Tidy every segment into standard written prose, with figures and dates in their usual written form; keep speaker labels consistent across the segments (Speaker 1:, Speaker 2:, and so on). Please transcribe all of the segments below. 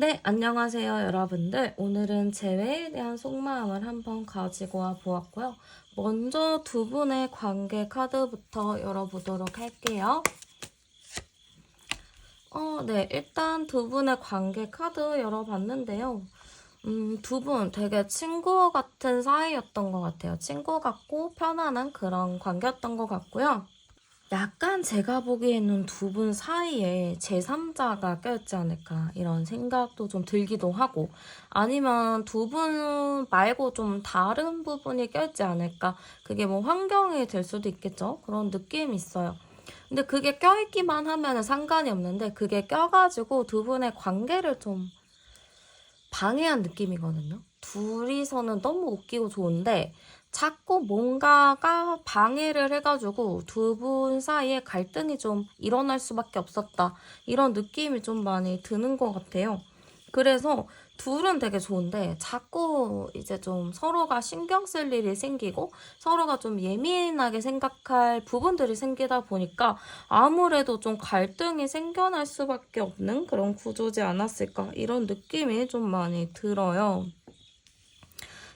Speaker 1: 네, 안녕하세요, 여러분들. 오늘은 재회에 대한 속마음을 한번 가지고 와 보았고요. 먼저 두 분의 관계 카드부터 열어보도록 할게요. 네, 일단 두 분의 관계 카드 열어봤는데요. 두 분 되게 친구 같은 사이였던 것 같아요. 친구 같고 편안한 그런 관계였던 것 같고요. 약간 제가 보기에는 두 분 사이에 제3자가 껴있지 않을까 이런 생각도 좀 들기도 하고, 아니면 두 분 말고 좀 다른 부분이 껴있지 않을까, 그게 뭐 환경이 될 수도 있겠죠. 그런 느낌이 있어요. 근데 그게 껴있기만 하면 상관이 없는데 그게 껴가지고 두 분의 관계를 좀 방해한 느낌이거든요. 둘이서는 너무 웃기고 좋은데 자꾸 뭔가가 방해를 해가지고 두 분 사이에 갈등이 좀 일어날 수밖에 없었다. 이런 느낌이 좀 많이 드는 것 같아요. 그래서 둘은 되게 좋은데 자꾸 이제 좀 서로가 신경 쓸 일이 생기고 서로가 좀 예민하게 생각할 부분들이 생기다 보니까 아무래도 좀 갈등이 생겨날 수밖에 없는 그런 구조지 않았을까, 이런 느낌이 좀 많이 들어요.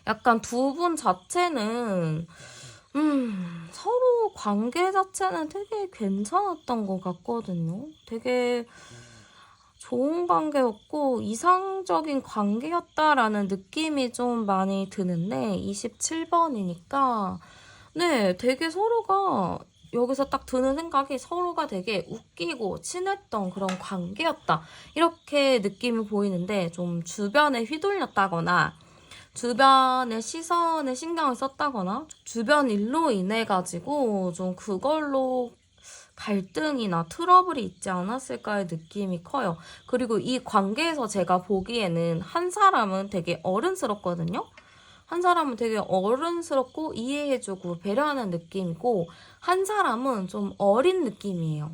Speaker 1: 약간 두 분 자체는 서로 관계 자체는 되게 괜찮았던 것 같거든요. 되게 좋은 관계였고 이상적인 관계였다라는 느낌이 좀 많이 드는데, 27번이니까 네, 되게 서로가, 여기서 딱 드는 생각이 서로가 되게 웃기고 친했던 그런 관계였다, 이렇게 느낌이 보이는데, 좀 주변에 휘둘렸다거나 주변의 시선에 신경을 썼다거나 주변 일로 인해 가지고 좀 그걸로 갈등이나 트러블이 있지 않았을까의 느낌이 커요. 그리고 이 관계에서 제가 보기에는 한 사람은 되게 어른스럽거든요. 한 사람은 되게 어른스럽고 이해해주고 배려하는 느낌이고, 한 사람은 좀 어린 느낌이에요.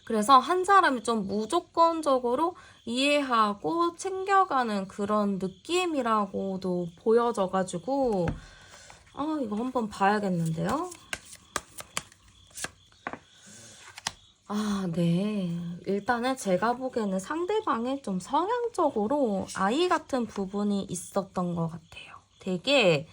Speaker 1: 그래서 한 사람이 좀 무조건적으로 이해하고 챙겨가는 그런 느낌이라고도 보여져가지고, 이거 한번 봐야겠는데요. 네. 일단은 제가 보기에는 상대방의 좀 성향적으로 아이 같은 부분이 있었던 것 같아요. 되게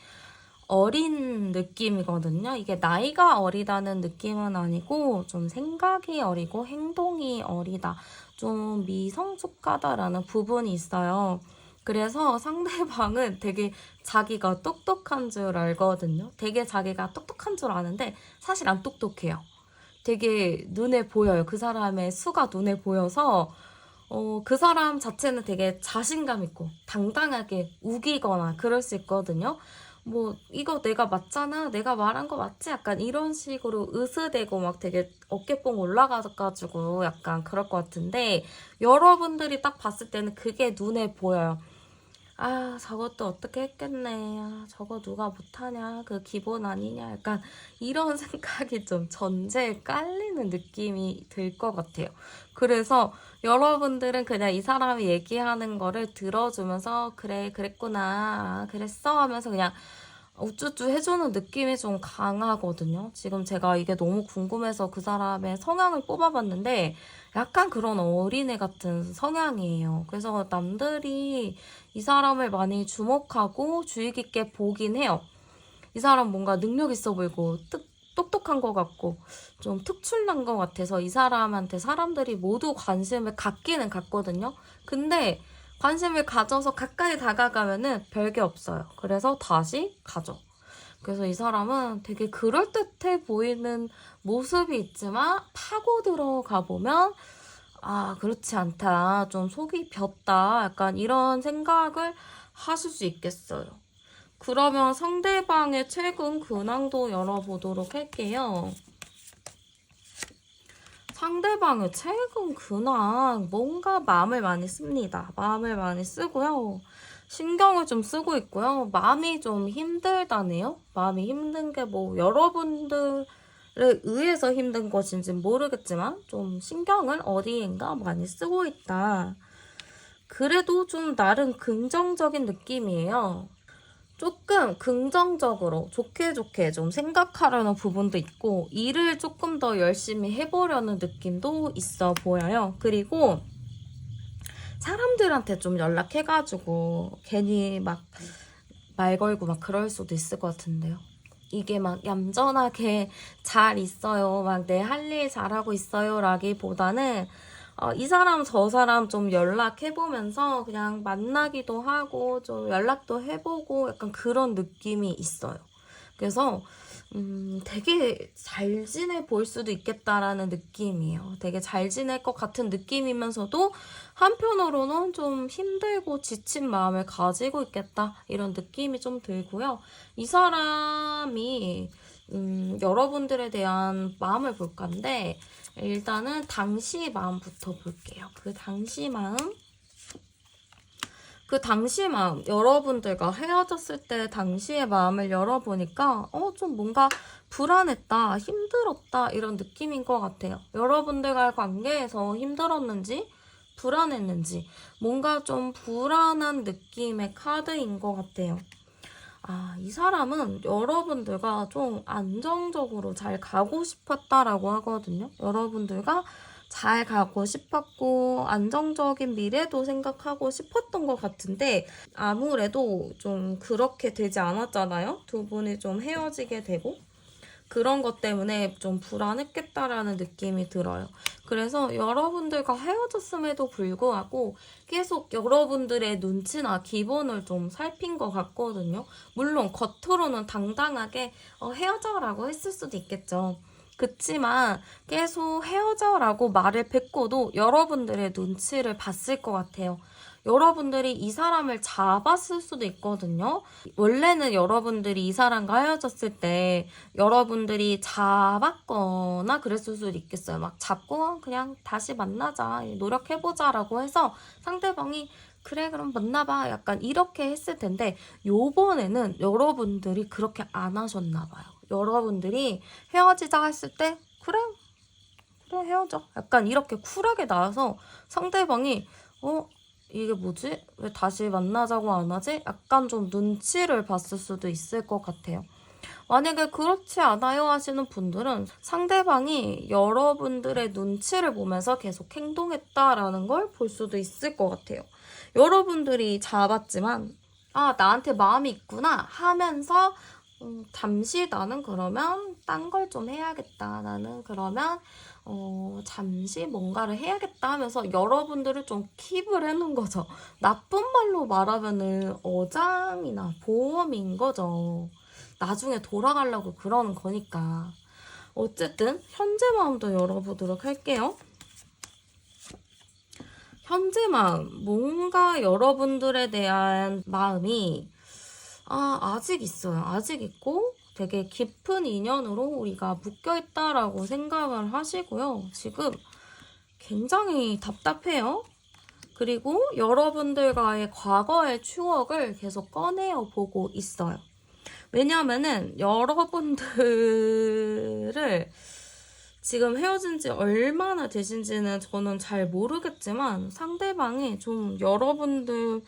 Speaker 1: 어린 느낌이거든요. 이게 나이가 어리다는 느낌은 아니고 좀 생각이 어리고 행동이 어리다, 좀 미성숙하다라는 부분이 있어요. 그래서 상대방은 되게 자기가 똑똑한 줄 알거든요. 되게 자기가 똑똑한 줄 아는데 사실 안 똑똑해요. 되게 눈에 보여요. 그 사람의 수가 눈에 보여서 그 사람 자체는 되게 자신감 있고 당당하게 우기거나 그럴 수 있거든요. 뭐 이거 내가 맞잖아, 내가 말한 거 맞지? 약간 이런 식으로 으스대고 막 되게 어깨뽕 올라가가지고 약간 그럴 것 같은데, 여러분들이 딱 봤을 때는 그게 눈에 보여요. 저것도 어떻게 했겠네. 저거 누가 못하냐. 그 기본 아니냐. 약간 이런 생각이 좀 전제에 깔리는 느낌이 들 것 같아요. 그래서 여러분들은 그냥 이 사람이 얘기하는 거를 들어주면서 그래, 그랬구나. 그랬어 하면서 그냥 우쭈쭈 해주는 느낌이 좀 강하거든요. 지금 제가 이게 너무 궁금해서 그 사람의 성향을 뽑아봤는데 약간 그런 어린애 같은 성향이에요. 그래서 남들이 이 사람을 많이 주목하고 주의 깊게 보긴 해요. 이 사람 뭔가 능력 있어 보이고 똑똑한 것 같고 좀 특출난 것 같아서 이 사람한테 사람들이 모두 관심을 갖기는 갖거든요. 근데 관심을 가져서 가까이 다가가면은 별게 없어요. 그래서 다시 가죠. 그래서 이 사람은 되게 그럴듯해 보이는 모습이 있지만 파고 들어가 보면 그렇지 않다. 좀 속이 볍다. 약간 이런 생각을 하실 수 있겠어요. 그러면 상대방의 최근 근황도 열어보도록 할게요. 상대방의 최근 근황, 뭔가 마음을 많이 씁니다. 마음을 많이 쓰고요. 신경을 좀 쓰고 있고요. 마음이 좀 힘들다네요. 마음이 힘든 게 뭐 여러분들에 의해서 힘든 것인지 모르겠지만 좀 신경을 어디인가 많이 쓰고 있다. 그래도 좀 나름 긍정적인 느낌이에요. 조금 긍정적으로 좋게 좋게 좀 생각하려는 부분도 있고 일을 조금 더 열심히 해보려는 느낌도 있어 보여요. 그리고 사람들한테 좀 연락해가지고 괜히 막 말 걸고 막 그럴 수도 있을 것 같은데요. 이게 막 얌전하게 잘 있어요, 막 내 할 일 잘하고 있어요 라기보다는 이 사람 저 사람 좀 연락해보면서 그냥 만나기도 하고 좀 연락도 해보고 약간 그런 느낌이 있어요. 그래서 되게 잘 지내 보일 수도 있겠다라는 느낌이에요. 되게 잘 지낼 것 같은 느낌이면서도 한편으로는 좀 힘들고 지친 마음을 가지고 있겠다 이런 느낌이 좀 들고요. 이 사람이 여러분들에 대한 마음을 볼 건데 일단은 당시 마음부터 볼게요. 그 당시 마음, 여러분들과 헤어졌을 때 당시의 마음을 열어보니까 좀 뭔가 불안했다, 힘들었다 이런 느낌인 것 같아요. 여러분들과의 관계에서 힘들었는지 불안했는지 뭔가 좀 불안한 느낌의 카드인 것 같아요. 이 사람은 여러분들과 좀 안정적으로 잘 가고 싶었다라고 하거든요. 여러분들과 잘 가고 싶었고 안정적인 미래도 생각하고 싶었던 것 같은데 아무래도 좀 그렇게 되지 않았잖아요. 두 분이 좀 헤어지게 되고 그런 것 때문에 좀 불안했겠다라는 느낌이 들어요. 그래서 여러분들과 헤어졌음에도 불구하고 계속 여러분들의 눈치나 기분을 좀 살핀 것 같거든요. 물론 겉으로는 당당하게 헤어져라고 했을 수도 있겠죠. 그치만 계속 헤어져라고 말을 뱉고도 여러분들의 눈치를 봤을 것 같아요. 여러분들이 이 사람을 잡았을 수도 있거든요. 원래는 여러분들이 이 사람과 헤어졌을 때 여러분들이 잡았거나 그랬을 수도 있겠어요. 막 잡고 그냥 다시 만나자, 노력해보자라고 해서 상대방이 그래 그럼 만나봐 약간 이렇게 했을 텐데 요번에는 여러분들이 그렇게 안 하셨나 봐요. 여러분들이 헤어지자 했을 때 그래 헤어져 약간 이렇게 쿨하게 나와서 상대방이 이게 뭐지? 왜 다시 만나자고 안 하지? 약간 좀 눈치를 봤을 수도 있을 것 같아요. 만약에 그렇지 않아요 하시는 분들은 상대방이 여러분들의 눈치를 보면서 계속 행동했다라는 걸 볼 수도 있을 것 같아요. 여러분들이 잡았지만 나한테 마음이 있구나 하면서 잠시 나는 그러면 딴 걸 좀 해야겠다. 나는 그러면 잠시 뭔가를 해야겠다 하면서 여러분들을 좀 킵을 해놓은 거죠. 나쁜 말로 말하면은 어장이나 보험인 거죠. 나중에 돌아가려고 그러는 거니까. 어쨌든 현재 마음도 열어보도록 할게요. 현재 마음, 뭔가 여러분들에 대한 마음이 아직 있어요. 아직 있고 되게 깊은 인연으로 우리가 묶여있다라고 생각을 하시고요. 지금 굉장히 답답해요. 그리고 여러분들과의 과거의 추억을 계속 꺼내어 보고 있어요. 왜냐하면은 여러분들을 지금 헤어진 지 얼마나 되신지는 저는 잘 모르겠지만 상대방이 좀 여러분들과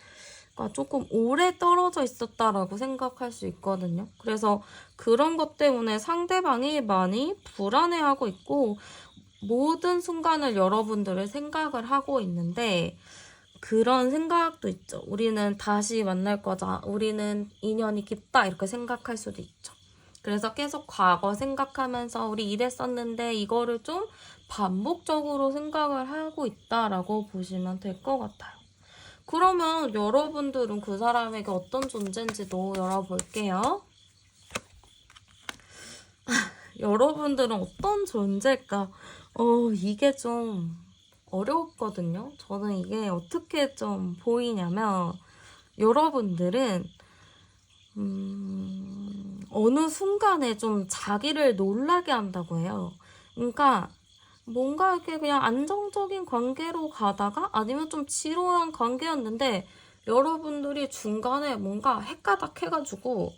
Speaker 1: 조금 오래 떨어져 있었다라고 생각할 수 있거든요. 그래서 그런 것 때문에 상대방이 많이 불안해하고 있고 모든 순간을 여러분들을 생각을 하고 있는데 그런 생각도 있죠. 우리는 다시 만날 거자. 우리는 인연이 깊다. 이렇게 생각할 수도 있죠. 그래서 계속 과거 생각하면서 우리 이랬었는데 이거를 좀 반복적으로 생각을 하고 있다라고 보시면 될 것 같아요. 그러면 여러분들은 그 사람에게 어떤 존재인지도 열어볼게요. 여러분들은 어떤 존재일까? 이게 좀 어렵거든요. 저는 이게 어떻게 좀 보이냐면 여러분들은 어느 순간에 좀 자기를 놀라게 한다고 해요. 그러니까 뭔가 이렇게 그냥 안정적인 관계로 가다가 아니면 좀 지루한 관계였는데 여러분들이 중간에 뭔가 헷가닥 해가지고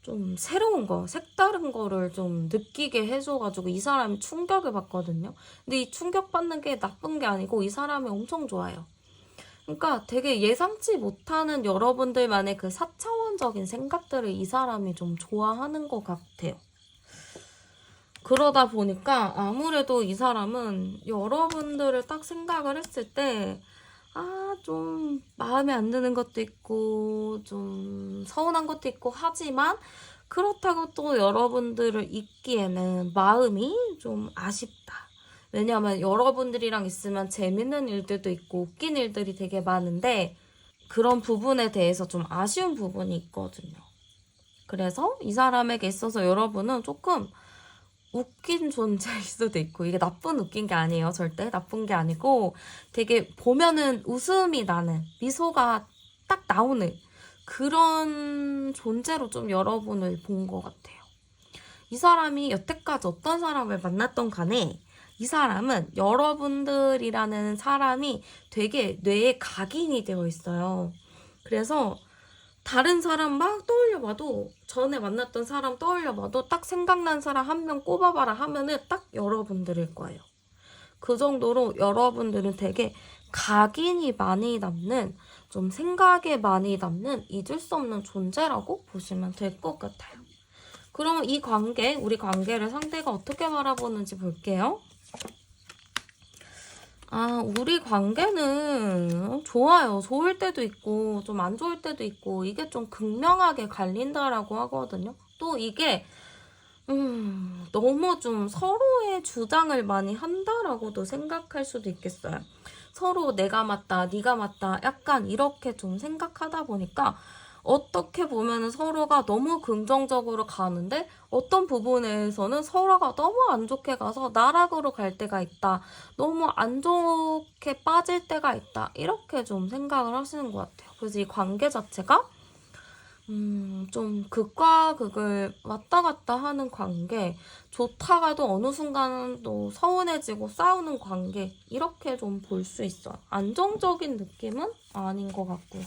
Speaker 1: 좀 새로운 거, 색다른 거를 좀 느끼게 해줘가지고 이 사람이 충격을 받거든요. 근데 이 충격받는 게 나쁜 게 아니고 이 사람이 엄청 좋아요. 그러니까 되게 예상치 못하는 여러분들만의 그 4차원적인 생각들을 이 사람이 좀 좋아하는 것 같아요. 그러다 보니까 아무래도 이 사람은 여러분들을 딱 생각을 했을 때 좀 마음에 안 드는 것도 있고 좀 서운한 것도 있고 하지만 그렇다고 또 여러분들을 잊기에는 마음이 좀 아쉽다. 왜냐하면 여러분들이랑 있으면 재밌는 일들도 있고 웃긴 일들이 되게 많은데 그런 부분에 대해서 좀 아쉬운 부분이 있거든요. 그래서 이 사람에게 있어서 여러분은 조금 웃긴 존재일 수도 있고, 이게 나쁜 웃긴 게 아니에요. 절대 나쁜 게 아니고 되게 보면은 웃음이 나는, 미소가 딱 나오는 그런 존재로 좀 여러분을 본 것 같아요. 이 사람이 여태까지 어떤 사람을 만났던 간에 이 사람은 여러분들이라는 사람이 되게 뇌에 각인이 되어 있어요. 그래서 다른 사람 막 떠올려봐도, 전에 만났던 사람 떠올려봐도 딱 생각난 사람 한 명 꼽아봐라 하면은 딱 여러분들일 거예요. 그 정도로 여러분들은 되게 각인이 많이 남는, 좀 생각에 많이 남는 잊을 수 없는 존재라고 보시면 될 것 같아요. 그러면 이 관계, 우리 관계를 상대가 어떻게 바라보는지 볼게요. 우리 관계는 좋아요. 좋을 때도 있고 좀 안 좋을 때도 있고 이게 좀 극명하게 갈린다라고 하거든요. 또 이게 너무 좀 서로의 주장을 많이 한다라고도 생각할 수도 있겠어요. 서로 내가 맞다, 네가 맞다 약간 이렇게 좀 생각하다 보니까 어떻게 보면 서로가 너무 긍정적으로 가는데 어떤 부분에서는 서로가 너무 안 좋게 가서 나락으로 갈 때가 있다. 너무 안 좋게 빠질 때가 있다. 이렇게 좀 생각을 하시는 것 같아요. 그래서 이 관계 자체가 좀 극과 극을 왔다 갔다 하는 관계, 좋다가도 어느 순간은 또 서운해지고 싸우는 관계, 이렇게 좀 볼 수 있어요. 안정적인 느낌은 아닌 것 같고요.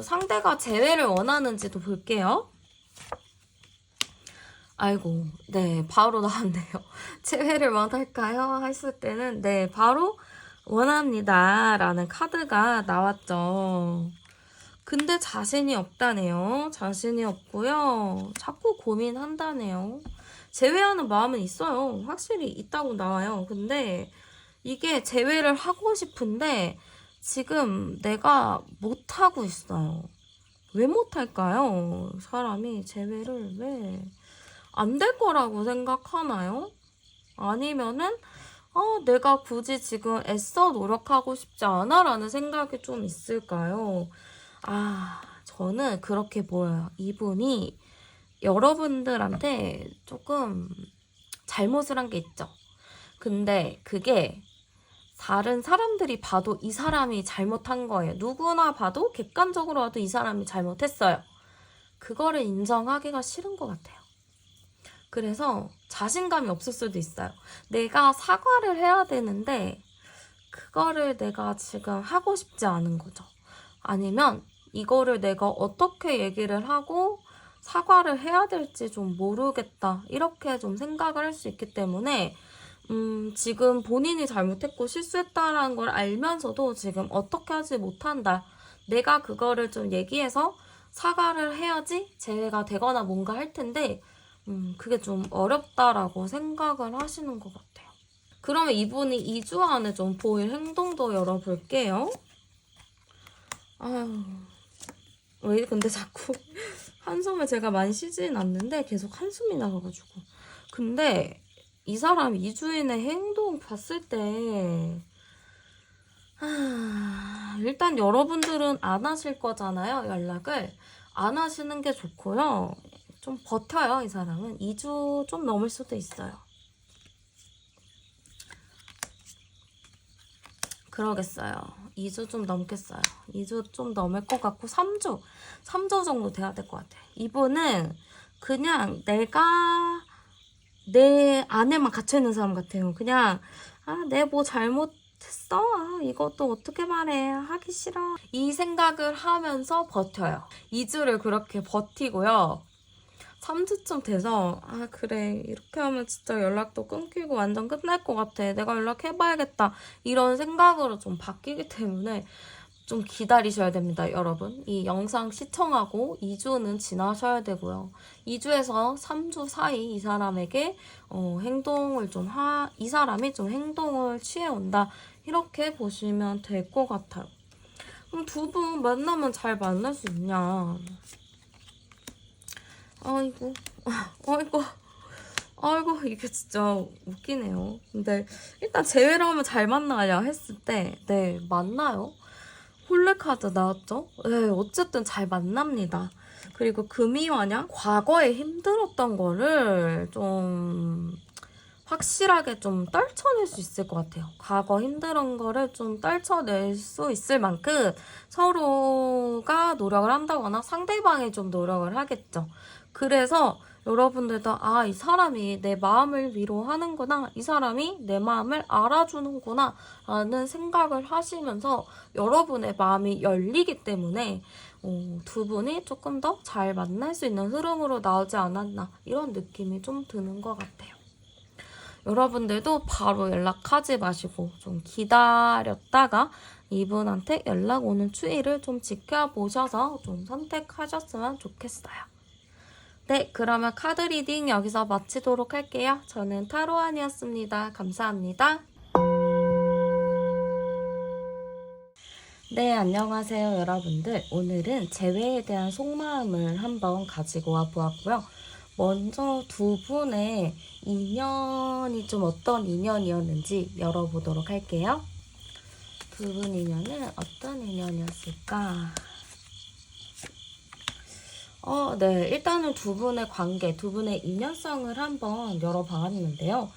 Speaker 1: 상대가 재회를 원하는지도 볼게요. 아이고, 네, 바로 나왔네요. 재회를 원할까요? 했을 때는 네, 바로 원합니다 라는 카드가 나왔죠. 근데 자신이 없다네요. 자신이 없고요. 자꾸 고민한다네요. 재회하는 마음은 있어요. 확실히 있다고 나와요. 근데 이게 재회를 하고 싶은데 지금 내가 못하고 있어요. 왜 못할까요? 사람이 재회를 왜 안 될 거라고 생각하나요? 아니면은 내가 굳이 지금 애써 노력하고 싶지 않아 라는 생각이 좀 있을까요? 저는 그렇게 보여요. 이분이 여러분들한테 조금 잘못을 한 게 있죠. 근데 그게 다른 사람들이 봐도 이 사람이 잘못한 거예요. 누구나 봐도 객관적으로 봐도 이 사람이 잘못했어요. 그거를 인정하기가 싫은 것 같아요. 그래서 자신감이 없을 수도 있어요. 내가 사과를 해야 되는데 그거를 내가 지금 하고 싶지 않은 거죠. 아니면 이거를 내가 어떻게 얘기를 하고 사과를 해야 될지 좀 모르겠다. 이렇게 좀 생각을 할 수 있기 때문에 지금 본인이 잘못했고 실수했다라는 걸 알면서도 지금 어떻게 하지 못한다. 내가 그거를 좀 얘기해서 사과를 해야지 재회가 되거나 뭔가 할 텐데 그게 좀 어렵다라고 생각을 하시는 것 같아요. 그러면 이분이 2주 안에 좀 보일 행동도 열어볼게요. 왜 근데 자꾸 한숨을 제가 많이 쉬진 않는데 계속 한숨이 나가가지고. 근데 이 사람 2주인의 행동 봤을 때 일단 여러분들은 안 하실 거잖아요. 연락을 안 하시는 게 좋고요. 좀 버텨요. 이 사람은 2주 좀 넘을 수도 있어요. 그러겠어요. 2주 좀 넘겠어요. 2주 좀 넘을 것 같고 3주 정도 돼야 될 것 같아요. 이분은 그냥 내가 내 안에만 갇혀있는 사람 같아요. 그냥 내 뭐 잘못했어? 이것도 어떻게 말해? 하기 싫어. 이 생각을 하면서 버텨요. 2주를 그렇게 버티고요. 3주쯤 돼서 그래 이렇게 하면 진짜 연락도 끊기고 완전 끝날 것 같아. 내가 연락해봐야겠다. 이런 생각으로 좀 바뀌기 때문에 좀 기다리셔야 됩니다, 여러분. 이 영상 시청하고 2주는 지나셔야 되고요. 2주에서 3주 사이 이 사람에게 이 사람이 좀 행동을 취해온다. 이렇게 보시면 될 것 같아요. 그럼 두 분 만나면 잘 만날 수 있냐? 아이고, 아이고, 이게 진짜 웃기네요. 근데 일단 제외를 하면 잘 만나냐 했을 때, 네, 만나요. 홀레카드 나왔죠? 네, 어쨌든 잘 만납니다. 그리고 금이화냐? 과거에 힘들었던 거를 좀 확실하게 좀 떨쳐낼 수 있을 것 같아요. 과거 힘든 거를 좀 떨쳐낼 수 있을 만큼 서로가 노력을 한다거나 상대방이 좀 노력을 하겠죠. 그래서 여러분들도 이 사람이 내 마음을 위로하는구나, 이 사람이 내 마음을 알아주는구나 라는 생각을 하시면서 여러분의 마음이 열리기 때문에 두 분이 조금 더 잘 만날 수 있는 흐름으로 나오지 않았나, 이런 느낌이 좀 드는 것 같아요. 여러분들도 바로 연락하지 마시고 좀 기다렸다가 이분한테 연락 오는 추이를 좀 지켜보셔서 좀 선택하셨으면 좋겠어요. 네, 그러면 카드 리딩 여기서 마치도록 할게요. 저는 타로안이었습니다. 감사합니다. 네, 안녕하세요, 여러분들. 오늘은 재회에 대한 속마음을 한번 가지고 와 보았고요. 먼저 두 분의 인연이 좀 어떤 인연이었는지 열어보도록 할게요. 두 분 인연은 어떤 인연이었을까? 네. 일단은 두 분의 관계, 두 분의 인연성을 한번 열어봤는데요.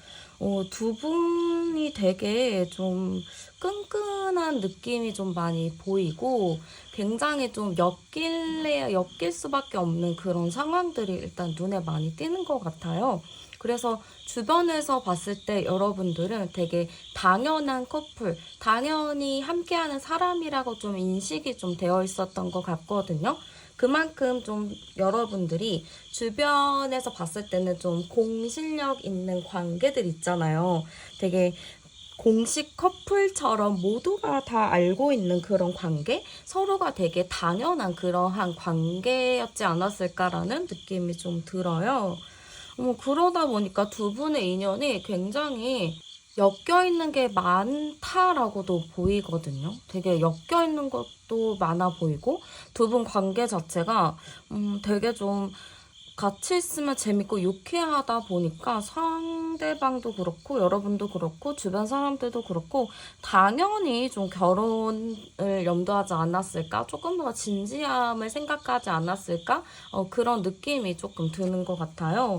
Speaker 1: 두 분이 되게 좀 끈끈한 느낌이 좀 많이 보이고 굉장히 좀 엮일 수밖에 없는 그런 상황들이 일단 눈에 많이 띄는 것 같아요. 그래서 주변에서 봤을 때 여러분들은 되게 당연한 커플, 당연히 함께하는 사람이라고 좀 인식이 좀 되어 있었던 것 같거든요. 그만큼 좀 여러분들이 주변에서 봤을 때는 좀 공실력 있는 관계들 있잖아요. 되게 공식 커플처럼 모두가 다 알고 있는 그런 관계? 서로가 되게 당연한 그러한 관계였지 않았을까라는 느낌이 좀 들어요. 그러다 보니까 두 분의 인연이 굉장히 엮여있는 게 많다라고도 보이거든요. 되게 엮여있는 것도 많아 보이고 두 분 관계 자체가 되게 좀 같이 있으면 재밌고 유쾌하다 보니까 상대방도 그렇고 여러분도 그렇고 주변 사람들도 그렇고 당연히 좀 결혼을 염두하지 않았을까? 조금 더 진지함을 생각하지 않았을까? 그런 느낌이 조금 드는 것 같아요.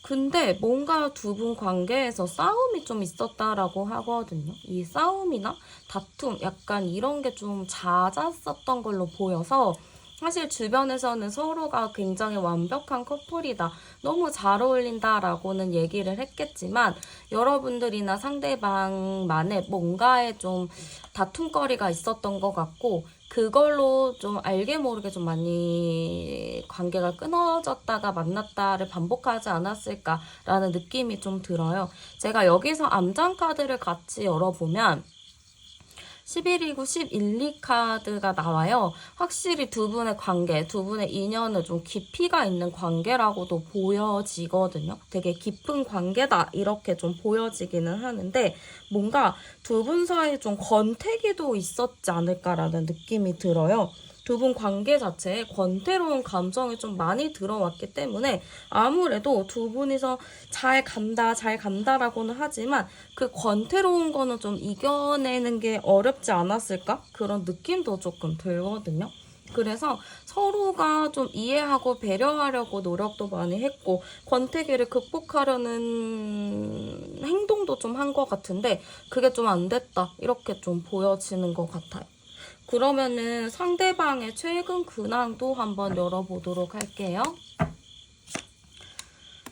Speaker 1: 근데 뭔가 두 분 관계에서 싸움이 좀 있었다라고 하거든요. 이 싸움이나 다툼 약간 이런 게 좀 잦았었던 걸로 보여서 사실 주변에서는 서로가 굉장히 완벽한 커플이다, 너무 잘 어울린다라고는 얘기를 했겠지만 여러분들이나 상대방만의 뭔가에 좀 다툼거리가 있었던 것 같고 그걸로 좀 알게 모르게 좀 많이 관계가 끊어졌다가 만났다를 반복하지 않았을까라는 느낌이 좀 들어요. 제가 여기서 암장 카드를 같이 열어보면 11이고 11, 2카드가 나와요. 확실히 두 분의 관계, 두 분의 인연은 좀 깊이가 있는 관계라고도 보여지거든요. 되게 깊은 관계다 이렇게 좀 보여지기는 하는데 뭔가 두 분 사이에 좀 권태기도 있었지 않을까라는 느낌이 들어요. 두 분 관계 자체에 권태로운 감정이 좀 많이 들어왔기 때문에 아무래도 두 분이서 잘 간다라고는 하지만 그 권태로운 거는 좀 이겨내는 게 어렵지 않았을까? 그런 느낌도 조금 들거든요. 그래서 서로가 좀 이해하고 배려하려고 노력도 많이 했고 권태기를 극복하려는 행동도 좀 한 것 같은데 그게 좀 안 됐다 이렇게 좀 보여지는 것 같아요. 그러면은 상대방의 최근 근황도 한번 열어보도록 할게요.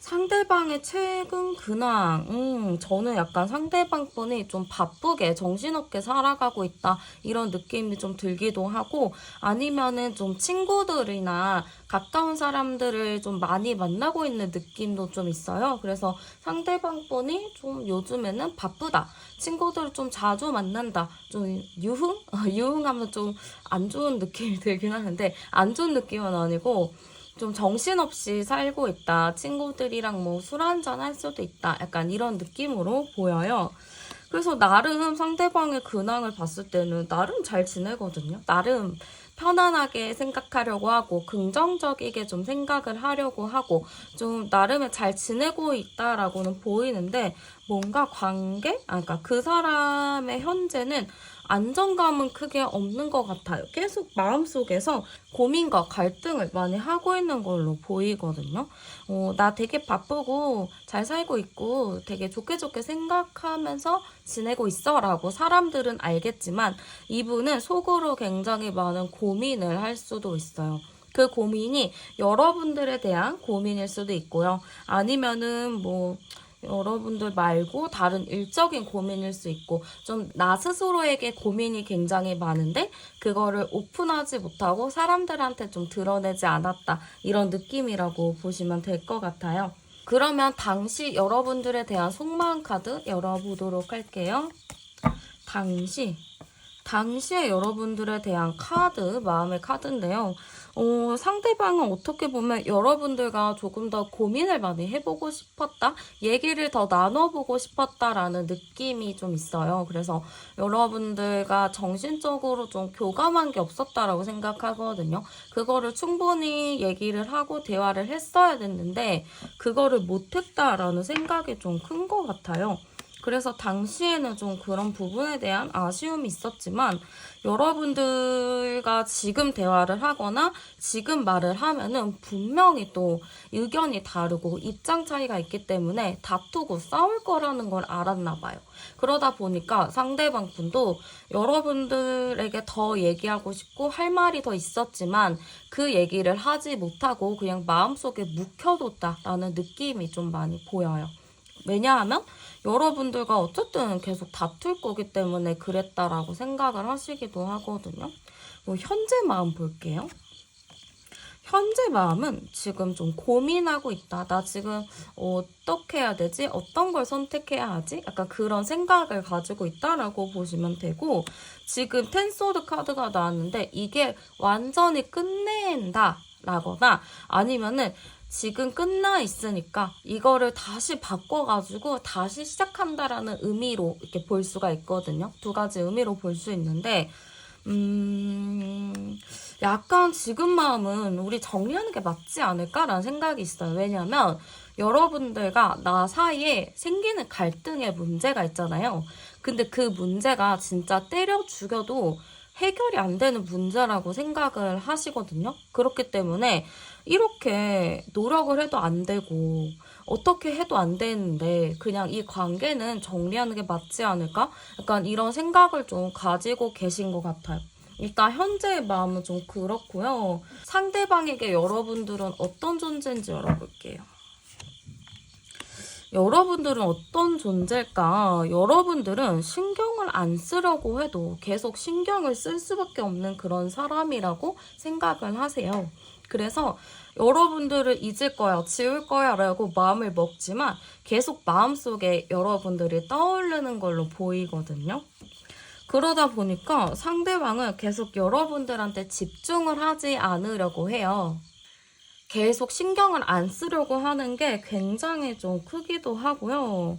Speaker 1: 상대방의 최근 근황, 저는 약간 상대방 분이 좀 바쁘게 정신없게 살아가고 있다 이런 느낌이 좀 들기도 하고, 아니면은 좀 친구들이나 가까운 사람들을 좀 많이 만나고 있는 느낌도 좀 있어요. 그래서 상대방 분이 좀 요즘에는 바쁘다, 친구들을 좀 자주 만난다, 좀 유흥? 유흥하면 좀 안 좋은 느낌이 들긴 하는데, 안 좋은 느낌은 아니고 좀 정신없이 살고 있다, 친구들이랑 뭐 술 한잔 할 수도 있다, 약간 이런 느낌으로 보여요. 그래서 나름 상대방의 근황을 봤을 때는 나름 잘 지내거든요. 나름 편안하게 생각하려고 하고 긍정적이게 좀 생각을 하려고 하고 좀 나름의 잘 지내고 있다라고는 보이는데, 뭔가 그러니까 그 사람의 현재는 안정감은 크게 없는 것 같아요. 계속 마음속에서 고민과 갈등을 많이 하고 있는 걸로 보이거든요. 나 되게 바쁘고 잘 살고 있고 되게 좋게 좋게 생각하면서 지내고 있어 라고 사람들은 알겠지만, 이분은 속으로 굉장히 많은 고민을 할 수도 있어요. 그 고민이 여러분들에 대한 고민일 수도 있고요. 아니면은 뭐 여러분들 말고 다른 일적인 고민일 수 있고, 좀 나 스스로에게 고민이 굉장히 많은데 그거를 오픈하지 못하고 사람들한테 좀 드러내지 않았다, 이런 느낌이라고 보시면 될 것 같아요. 그러면 당시 여러분들에 대한 속마음 카드 열어보도록 할게요. 당시의 여러분들에 대한 카드, 마음의 카드인데요. 상대방은 어떻게 보면 여러분들과 조금 더 고민을 많이 해보고 싶었다, 얘기를 더 나눠보고 싶었다라는 느낌이 좀 있어요. 그래서 여러분들과 정신적으로 좀 교감한 게 없었다라고 생각하거든요. 그거를 충분히 얘기를 하고 대화를 했어야 됐는데 그거를 못했다라는 생각이 좀 큰 것 같아요. 그래서 당시에는 좀 그런 부분에 대한 아쉬움이 있었지만, 여러분들과 지금 대화를 하거나 지금 말을 하면은 분명히 또 의견이 다르고 입장 차이가 있기 때문에 다투고 싸울 거라는 걸 알았나 봐요. 그러다 보니까 상대방 분도 여러분들에게 더 얘기하고 싶고 할 말이 더 있었지만 그 얘기를 하지 못하고 그냥 마음속에 묵혀뒀다라는 느낌이 좀 많이 보여요. 왜냐하면 여러분들과 어쨌든 계속 다툴 거기 때문에 그랬다라고 생각을 하시기도 하거든요. 현재 마음 볼게요. 현재 마음은 지금 좀 고민하고 있다. 나 지금 어떻게 해야 되지? 어떤 걸 선택해야 하지? 약간 그런 생각을 가지고 있다라고 보시면 되고, 지금 텐소드 카드가 나왔는데 이게 완전히 끝낸다 라거나 아니면은 지금 끝나 있으니까 이거를 다시 바꿔가지고 다시 시작한다라는 의미로 이렇게 볼 수가 있거든요. 두 가지 의미로 볼 수 있는데, 약간 지금 마음은 우리 정리하는 게 맞지 않을까라는 생각이 있어요. 왜냐면 여러분들과 나 사이에 생기는 갈등의 문제가 있잖아요. 근데 그 문제가 진짜 때려 죽여도 해결이 안 되는 문제라고 생각을 하시거든요. 그렇기 때문에 이렇게 노력을 해도 안 되고 어떻게 해도 안 되는데 그냥 이 관계는 정리하는 게 맞지 않을까? 약간 이런 생각을 좀 가지고 계신 것 같아요. 일단 현재의 마음은 좀 그렇고요. 상대방에게 여러분들은 어떤 존재인지 열어볼게요. 여러분들은 어떤 존재일까? 여러분들은 신경을 안 쓰려고 해도 계속 신경을 쓸 수밖에 없는 그런 사람이라고 생각을 하세요. 그래서 여러분들을 잊을 거야, 지울 거야 라고 마음을 먹지만 계속 마음속에 여러분들이 떠오르는 걸로 보이거든요. 그러다 보니까 상대방은 계속 여러분들한테 집중을 하지 않으려고 해요. 계속 신경을 안 쓰려고 하는 게 굉장히 좀 크기도 하고요.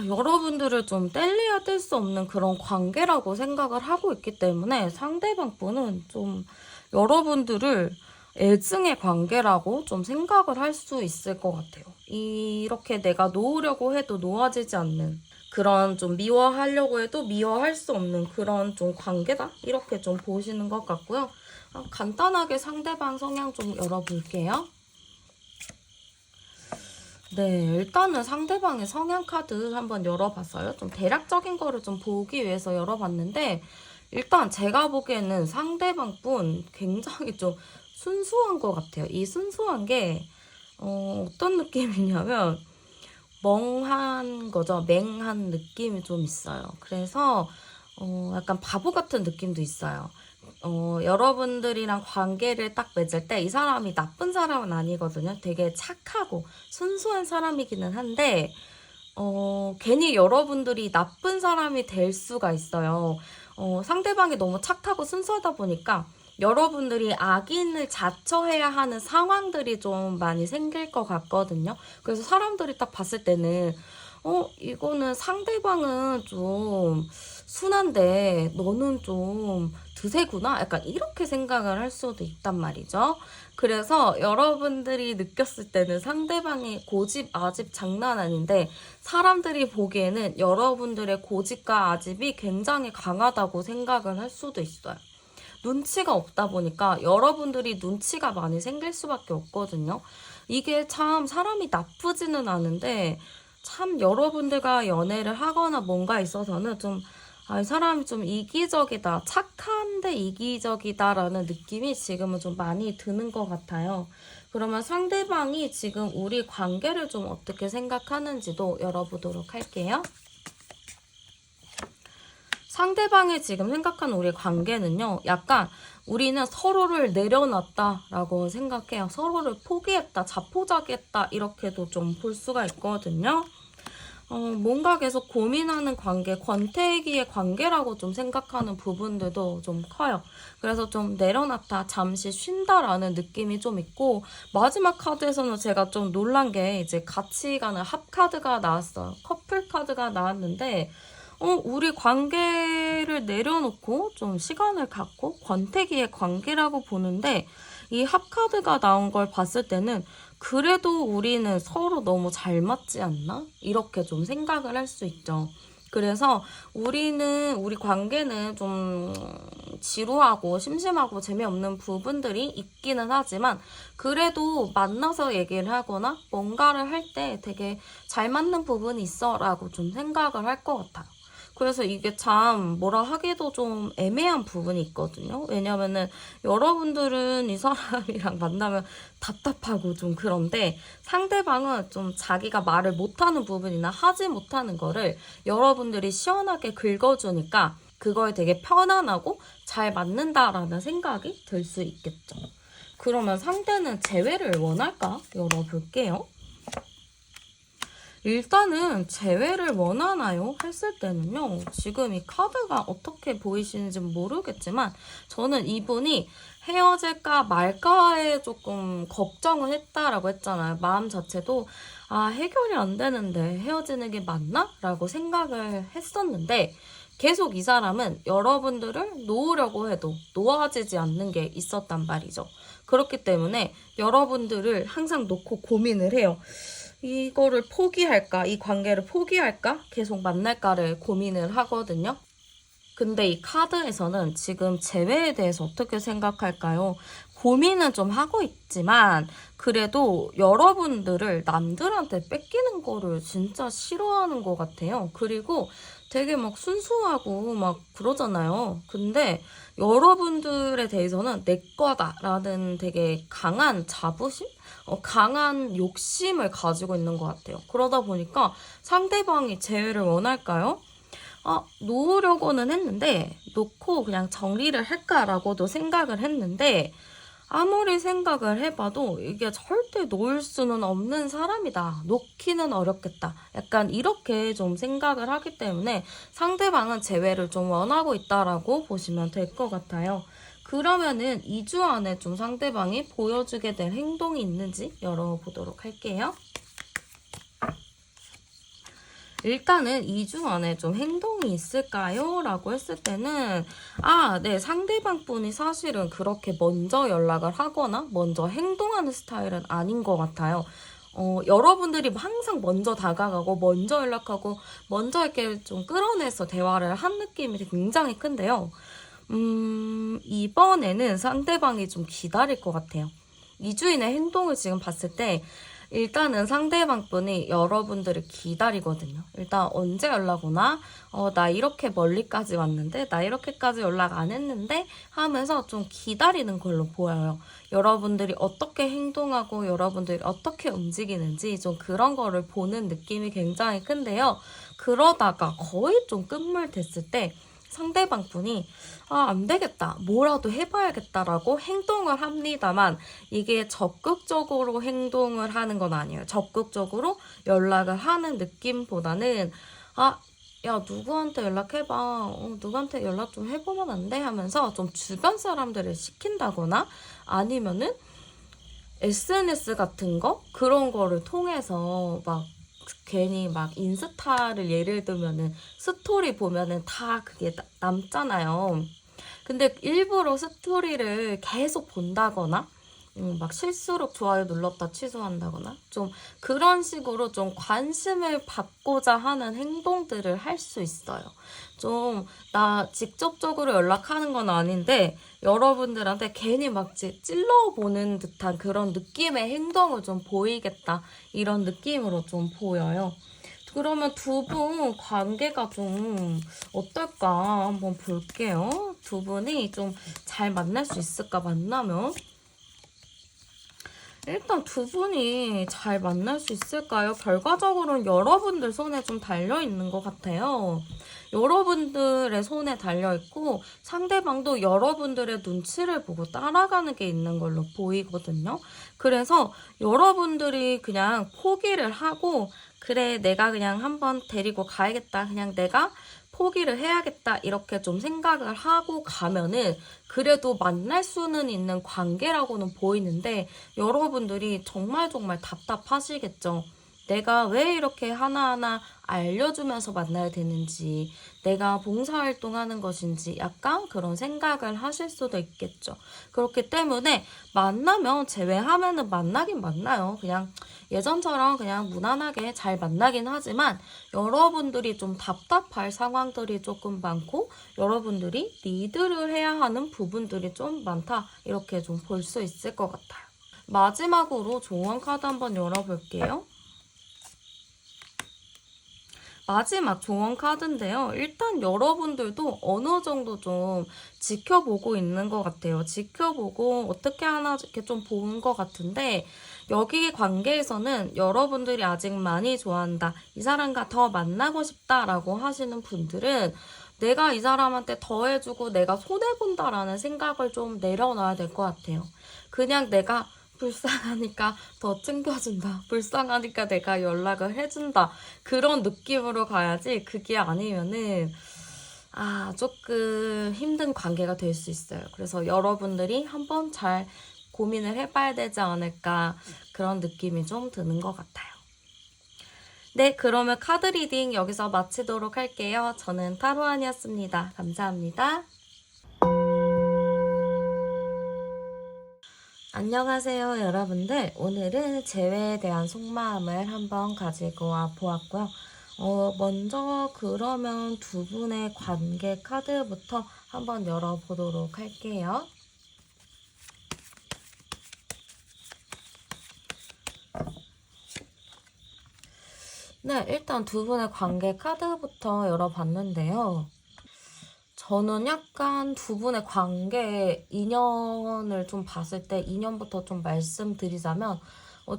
Speaker 1: 여러분들을 좀 뗄래야 뗄 수 없는 그런 관계라고 생각을 하고 있기 때문에 상대방 분은 좀 여러분들을 애증의 관계라고 좀 생각을 할 수 있을 것 같아요. 이렇게 내가 놓으려고 해도 놓아지지 않는 그런, 좀 미워하려고 해도 미워할 수 없는 그런 좀 관계다, 이렇게 좀 보시는 것 같고요. 간단하게 상대방 성향 좀 열어볼게요. 네, 일단은 상대방의 성향 카드 한번 열어봤어요. 좀 대략적인 거를 좀 보기 위해서 열어봤는데, 일단 제가 보기에는 상대방 분 굉장히 좀 순수한 것 같아요. 이 순수한 게 어떤 느낌이냐면 멍한 거죠. 맹한 느낌이 좀 있어요. 그래서 약간 바보 같은 느낌도 있어요. 여러분들이랑 관계를 딱 맺을 때 이 사람이 나쁜 사람은 아니거든요. 되게 착하고 순수한 사람이기는 한데 괜히 여러분들이 나쁜 사람이 될 수가 있어요. 상대방이 너무 착하고 순수하다 보니까 여러분들이 악인을 자처해야 하는 상황들이 좀 많이 생길 것 같거든요. 그래서 사람들이 딱 봤을 때는 이거는 상대방은 좀 순한데 너는 좀 드세구나? 약간 이렇게 생각을 할 수도 있단 말이죠. 그래서 여러분들이 느꼈을 때는 상대방의 고집, 아집 장난 아닌데 사람들이 보기에는 여러분들의 고집과 아집이 굉장히 강하다고 생각을 할 수도 있어요. 눈치가 없다 보니까 여러분들이 눈치가 많이 생길 수밖에 없거든요. 이게 참 사람이 나쁘지는 않은데 참 여러분들과 연애를 하거나 뭔가 있어서는 좀 이 사람이 좀 이기적이다, 착한데 이기적이다라는 느낌이 지금은 좀 많이 드는 것 같아요. 그러면 상대방이 지금 우리 관계를 좀 어떻게 생각하는지도 열어보도록 할게요. 상대방이 지금 생각하는 우리 관계는요, 약간 우리는 서로를 내려놨다라고 생각해요. 서로를 포기했다, 자포자기했다, 이렇게도 좀 볼 수가 있거든요. 뭔가 계속 고민하는 관계, 권태기의 관계라고 좀 생각하는 부분들도 좀 커요. 그래서 좀 내려놨다, 잠시 쉰다라는 느낌이 좀 있고, 마지막 카드에서는 제가 좀 놀란 게 이제 같이 가는 합카드가 나왔어요. 커플 카드가 나왔는데, 우리 관계를 내려놓고 좀 시간을 갖고 권태기의 관계라고 보는데 이 합카드가 나온 걸 봤을 때는 그래도 우리는 서로 너무 잘 맞지 않나? 이렇게 좀 생각을 할 수 있죠. 그래서 우리 관계는 좀 지루하고 심심하고 재미없는 부분들이 있기는 하지만 그래도 만나서 얘기를 하거나 뭔가를 할 때 되게 잘 맞는 부분이 있어 라고 좀 생각을 할 것 같아요. 그래서 이게 참 뭐라 하기도 좀 애매한 부분이 있거든요. 왜냐면은 여러분들은 이 사람이랑 만나면 답답하고 좀 그런데 상대방은 좀 자기가 말을 못하는 부분이나 하지 못하는 거를 여러분들이 시원하게 긁어주니까 그거에 되게 편안하고 잘 맞는다라는 생각이 들 수 있겠죠. 그러면 상대는 재회를 원할까? 열어볼게요. 일단은 재회를 원하나요? 했을 때는요. 지금 이 카드가 어떻게 보이시는지 모르겠지만 저는 이분이 헤어질까 말까에 조금 걱정을 했다라고 했잖아요. 마음 자체도 해결이 안 되는데 헤어지는 게 맞나? 라고 생각을 했었는데 계속 이 사람은 여러분들을 놓으려고 해도 놓아지지 않는 게 있었단 말이죠. 그렇기 때문에 여러분들을 항상 놓고 고민을 해요. 이거를 포기할까? 이 관계를 포기할까? 계속 만날까를 고민을 하거든요. 근데 이 카드에서는 지금 재회에 대해서 어떻게 생각할까요? 고민은 좀 하고 있지만 그래도 여러분들을 남들한테 뺏기는 거를 진짜 싫어하는 것 같아요. 그리고 되게 막 순수하고 막 그러잖아요. 근데 여러분들에 대해서는 내 거다라는 되게 강한 자부심? 강한 욕심을 가지고 있는 것 같아요. 그러다 보니까 상대방이 재회를 원할까요? 놓으려고는 했는데, 놓고 그냥 정리를 할까라고도 생각을 했는데, 아무리 생각을 해봐도 이게 절대 놓을 수는 없는 사람이다. 놓기는 어렵겠다. 약간 이렇게 좀 생각을 하기 때문에 상대방은 재회를 좀 원하고 있다라고 보시면 될 것 같아요. 그러면은 2주 안에 좀 상대방이 보여주게 될 행동이 있는지 열어보도록 할게요. 일단은 2주 안에 좀 행동이 있을까요? 라고 했을 때는 네, 상대방 분이 사실은 그렇게 먼저 연락을 하거나 먼저 행동하는 스타일은 아닌 것 같아요. 여러분들이 항상 먼저 다가가고 먼저 연락하고 먼저 이렇게 좀 끌어내서 대화를 한 느낌이 굉장히 큰데요. 이번에는 상대방이 좀 기다릴 것 같아요. 2주인의 행동을 지금 봤을 때 일단은 상대방 분이 여러분들을 기다리거든요. 일단 언제 연락 오나? 나 이렇게 멀리까지 왔는데? 나 이렇게까지 연락 안 했는데? 하면서 좀 기다리는 걸로 보여요. 여러분들이 어떻게 행동하고 여러분들이 어떻게 움직이는지 좀 그런 거를 보는 느낌이 굉장히 큰데요. 그러다가 거의 좀 끝물됐을 때 상대방 분이 안 되겠다. 뭐라도 해봐야겠다라고 행동을 합니다만 이게 적극적으로 행동을 하는 건 아니에요. 적극적으로 연락을 하는 느낌보다는 야, 누구한테 연락해봐. 누구한테 연락 좀 해보면 안 돼? 하면서 좀 주변 사람들을 시킨다거나 아니면은 SNS 같은 거? 그런 거를 통해서 막 괜히 막 인스타를 예를 들면은 스토리 보면은 다 그게 남잖아요. 근데 일부러 스토리를 계속 본다거나 막 실수로 좋아요 눌렀다 취소한다거나 좀 그런 식으로 좀 관심을 받고자 하는 행동들을 할 수 있어요. 좀 나 직접적으로 연락하는 건 아닌데 여러분들한테 괜히 막 찔러보는 듯한 그런 느낌의 행동을 좀 보이겠다 이런 느낌으로 좀 보여요. 그러면 두 분 관계가 좀 어떨까 한번 볼게요. 두 분이 좀 잘 만날 수 있을까 만나면? 일단 두 분이 잘 만날 수 있을까요? 결과적으로는 여러분들 손에 좀 달려있는 것 같아요. 여러분들의 손에 달려있고 상대방도 여러분들의 눈치를 보고 따라가는 게 있는 걸로 보이거든요. 그래서 여러분들이 그냥 포기를 하고 그래 내가 그냥 한번 데리고 가야겠다. 그냥 내가 포기를 해야겠다 이렇게 좀 생각을 하고 가면은 그래도 만날 수는 있는 관계라고는 보이는데 여러분들이 정말 답답하시겠죠. 내가 왜 이렇게 하나하나 알려주면서 만나야 되는지, 내가 봉사활동하는 것인지 약간 그런 생각을 하실 수도 있겠죠. 그렇기 때문에 만나면 제외하면은 만나긴 만나요. 그냥 예전처럼 그냥 무난하게 잘 만나긴 하지만 여러분들이 좀 답답할 상황들이 조금 많고 여러분들이 리드를 해야 하는 부분들이 좀 많다. 이렇게 좀 볼 수 있을 것 같아요. 마지막으로 조언 카드 한번 열어볼게요. 마지막 조언 카드인데요. 일단 여러분들도 어느 정도 좀 지켜보고 있는 것 같아요. 지켜보고 어떻게 하나 이렇게 좀 보는 것 같은데 여기 관계에서는 여러분들이 아직 많이 좋아한다. 이 사람과 더 만나고 싶다라고 하시는 분들은 내가 이 사람한테 더 해주고 내가 손해본다라는 생각을 좀 내려놔야 될 것 같아요. 그냥 내가 불쌍하니까 더 챙겨준다. 불쌍하니까 내가 연락을 해준다. 그런 느낌으로 가야지 그게 아니면은 조금 힘든 관계가 될 수 있어요. 그래서 여러분들이 한번 잘 고민을 해봐야 되지 않을까 그런 느낌이 좀 드는 것 같아요. 네, 그러면 카드 리딩 여기서 마치도록 할게요. 저는 타로안이었습니다. 감사합니다. 안녕하세요, 여러분들. 오늘은 재회에 대한 속마음을 한번 가지고 와 보았고요. 먼저 그러면 두 분의 관계 카드부터 한번 열어보도록 할게요. 네, 일단 두 분의 관계 카드부터 열어봤는데요. 저는 약간 두 분의 관계 인연을 좀 봤을 때 인연부터 좀 말씀드리자면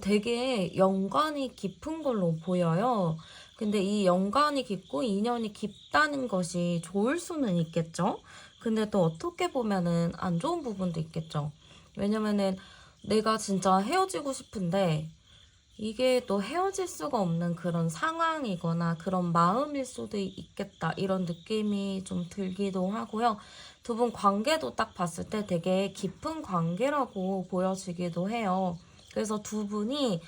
Speaker 1: 되게 연관이 깊은 걸로 보여요. 근데 이 연관이 깊고 인연이 깊다는 것이 좋을 수는 있겠죠. 근데 또 어떻게 보면은 안 좋은 부분도 있겠죠. 왜냐면은 내가 진짜 헤어지고 싶은데 이게 또 헤어질 수가 없는 그런 상황이거나 그런 마음일 수도 있겠다. 이런 느낌이 좀 들기도 하고요. 두 분 관계도 딱 봤을 때 되게 깊은 관계라고 보여지기도 해요. 그래서 두 분이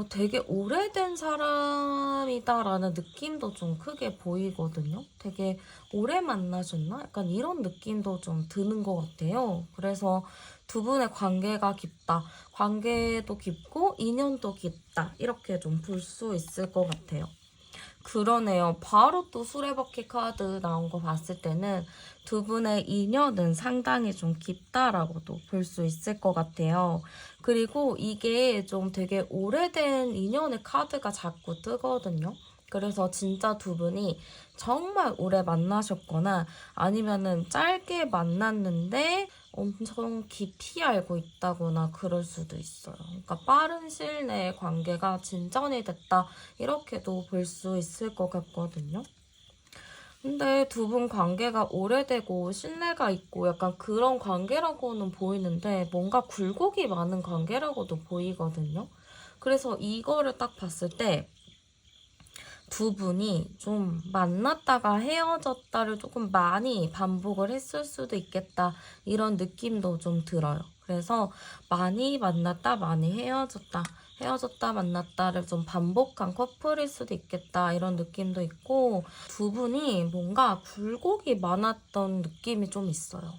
Speaker 1: 되게 오래된 사람이다라는 느낌도 좀 크게 보이거든요. 되게 오래 만나셨나? 약간 이런 느낌도 좀 드는 것 같아요. 그래서 두 분의 관계가 깊다. 관계도 깊고 인연도 깊다. 이렇게 좀 볼 수 있을 것 같아요. 그러네요. 바로 또 수레바퀴 카드 나온 거 봤을 때는 두 분의 인연은 상당히 좀 깊다라고도 볼 수 있을 것 같아요. 그리고 이게 좀 되게 오래된 인연의 카드가 자꾸 뜨거든요. 그래서 진짜 두 분이 정말 오래 만나셨거나 아니면은 짧게 만났는데 엄청 깊이 알고 있다거나 그럴 수도 있어요. 그러니까 빠른 시일 내에 관계가 진전이 됐다. 이렇게도 볼 수 있을 것 같거든요. 근데 두 분 관계가 오래되고 신뢰가 있고 약간 그런 관계라고는 보이는데 뭔가 굴곡이 많은 관계라고도 보이거든요. 그래서 이거를 딱 봤을 때 두 분이 좀 만났다가 헤어졌다를 조금 많이 반복을 했을 수도 있겠다. 이런 느낌도 좀 들어요. 그래서 많이 만났다, 많이 헤어졌다, 헤어졌다, 만났다를 좀 반복한 커플일 수도 있겠다. 이런 느낌도 있고, 두 분이 뭔가 굴곡이 많았던 느낌이 좀 있어요.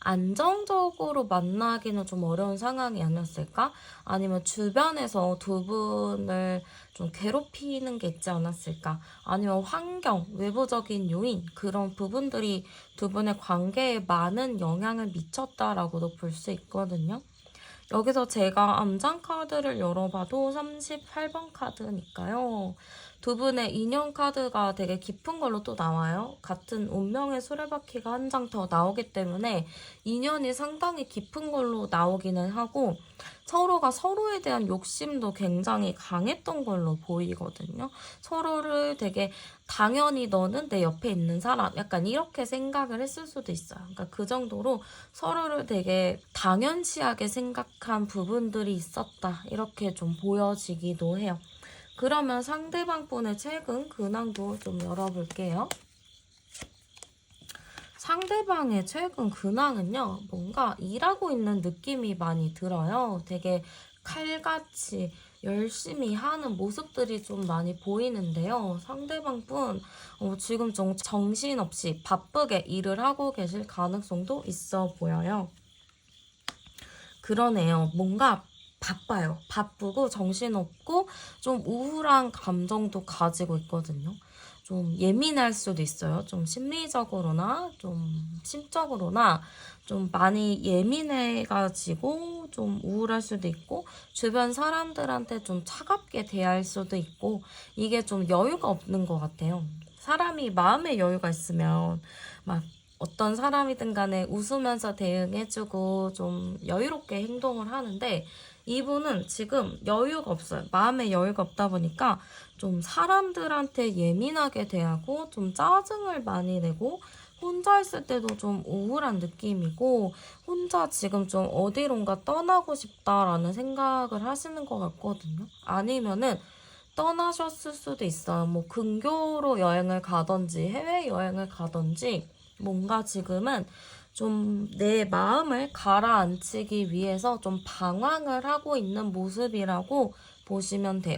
Speaker 1: 안정적으로 만나기는 좀 어려운 상황이 아니었을까? 아니면 주변에서 두 분을 좀 괴롭히는 게 있지 않았을까? 아니면 환경, 외부적인 요인, 그런 부분들이 두 분의 관계에 많은 영향을 미쳤다라고도 볼 수 있거든요. 여기서 제가 암장 카드를 열어봐도 38번 카드니까요. 두 분의 인연 카드가 되게 깊은 걸로 또 나와요. 같은 운명의 수레바퀴가 한 장 더 나오기 때문에 인연이 상당히 깊은 걸로 나오기는 하고 서로가 서로에 대한 욕심도 굉장히 강했던 걸로 보이거든요. 서로를 되게 당연히 너는 내 옆에 있는 사람 약간 이렇게 생각을 했을 수도 있어요. 그러니까 그 정도로 서로를 되게 당연시하게 생각한 부분들이 있었다. 이렇게 좀 보여지기도 해요. 그러면 상대방 분의 최근 근황도 좀 열어볼게요. 상대방의 최근 근황은요, 뭔가 일하고 있는 느낌이 많이 들어요. 되게 칼같이 열심히 하는 모습들이 좀 많이 보이는데요. 상대방 분, 지금 좀 정신없이 바쁘게 일을 하고 계실 가능성도 있어 보여요. 그러네요. 뭔가 바빠요. 바쁘고 정신없고 좀 우울한 감정도 가지고 있거든요. 좀 예민할 수도 있어요. 좀 심리적으로나 좀 심적으로나 좀 많이 예민해가지고 좀 우울할 수도 있고 주변 사람들한테 좀 차갑게 대할 수도 있고 이게 좀 여유가 없는 것 같아요. 사람이 마음의 여유가 있으면 막 어떤 사람이든 간에 웃으면서 대응해주고 좀 여유롭게 행동을 하는데 이분은 지금 여유가 없어요. 마음의 여유가 없다 보니까 좀 사람들한테 예민하게 대하고 좀 짜증을 많이 내고 혼자 있을 때도 좀 우울한 느낌이고 혼자 지금 좀 어디론가 떠나고 싶다라는 생각을 하시는 것 같거든요. 아니면은 떠나셨을 수도 있어요. 뭐 근교로 여행을 가든지 해외여행을 가든지 뭔가 지금은 좀 내 마음을 가라앉히기 위해서 좀 방황을 하고 있는 모습이라고 보시면 돼요.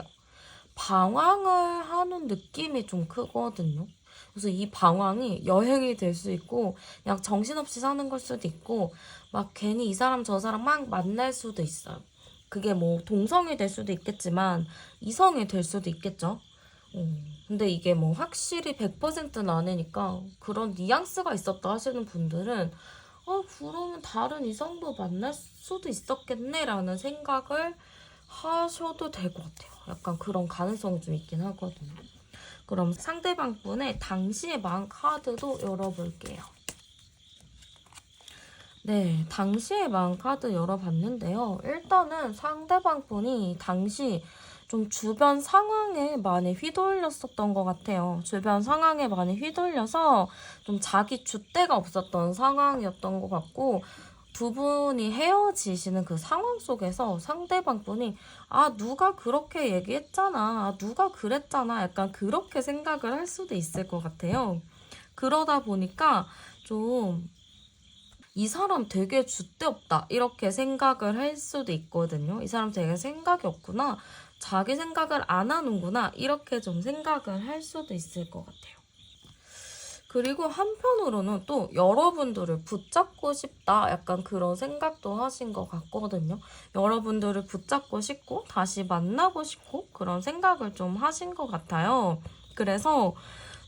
Speaker 1: 방황을 하는 느낌이 좀 크거든요. 그래서 이 방황이 여행이 될 수 있고, 그냥 정신없이 사는 걸 수도 있고, 막 괜히 이 사람 저 사람 막 만날 수도 있어요. 그게 뭐 동성이 될 수도 있겠지만, 이성이 될 수도 있겠죠. 근데 이게 뭐 확실히 100%는 아니니까 그런 뉘앙스가 있었다 하시는 분들은 그러면 다른 이성도 만날 수도 있었겠네라는 생각을 하셔도 될 것 같아요. 약간 그런 가능성이 좀 있긴 하거든요. 그럼 상대방 분의 당시의 마음 카드도 열어볼게요. 네, 당시의 마음 카드 열어봤는데요. 일단은 상대방 분이 당시 좀 주변 상황에 많이 휘둘렸었던 것 같아요. 주변 상황에 많이 휘둘려서 좀 자기 줏대가 없었던 상황이었던 것 같고, 두 분이 헤어지시는 그 상황 속에서 상대방 분이 누가 그렇게 얘기했잖아. 누가 그랬잖아. 약간 그렇게 생각을 할 수도 있을 것 같아요. 그러다 보니까 좀 이 사람 되게 줏대없다 이렇게 생각을 할 수도 있거든요. 이 사람 되게 생각이 없구나. 자기 생각을 안 하는구나. 이렇게 좀 생각을 할 수도 있을 것 같아요. 그리고 한편으로는 또 여러분들을 붙잡고 싶다. 약간 그런 생각도 하신 것 같거든요. 여러분들을 붙잡고 싶고 다시 만나고 싶고 그런 생각을 좀 하신 것 같아요. 그래서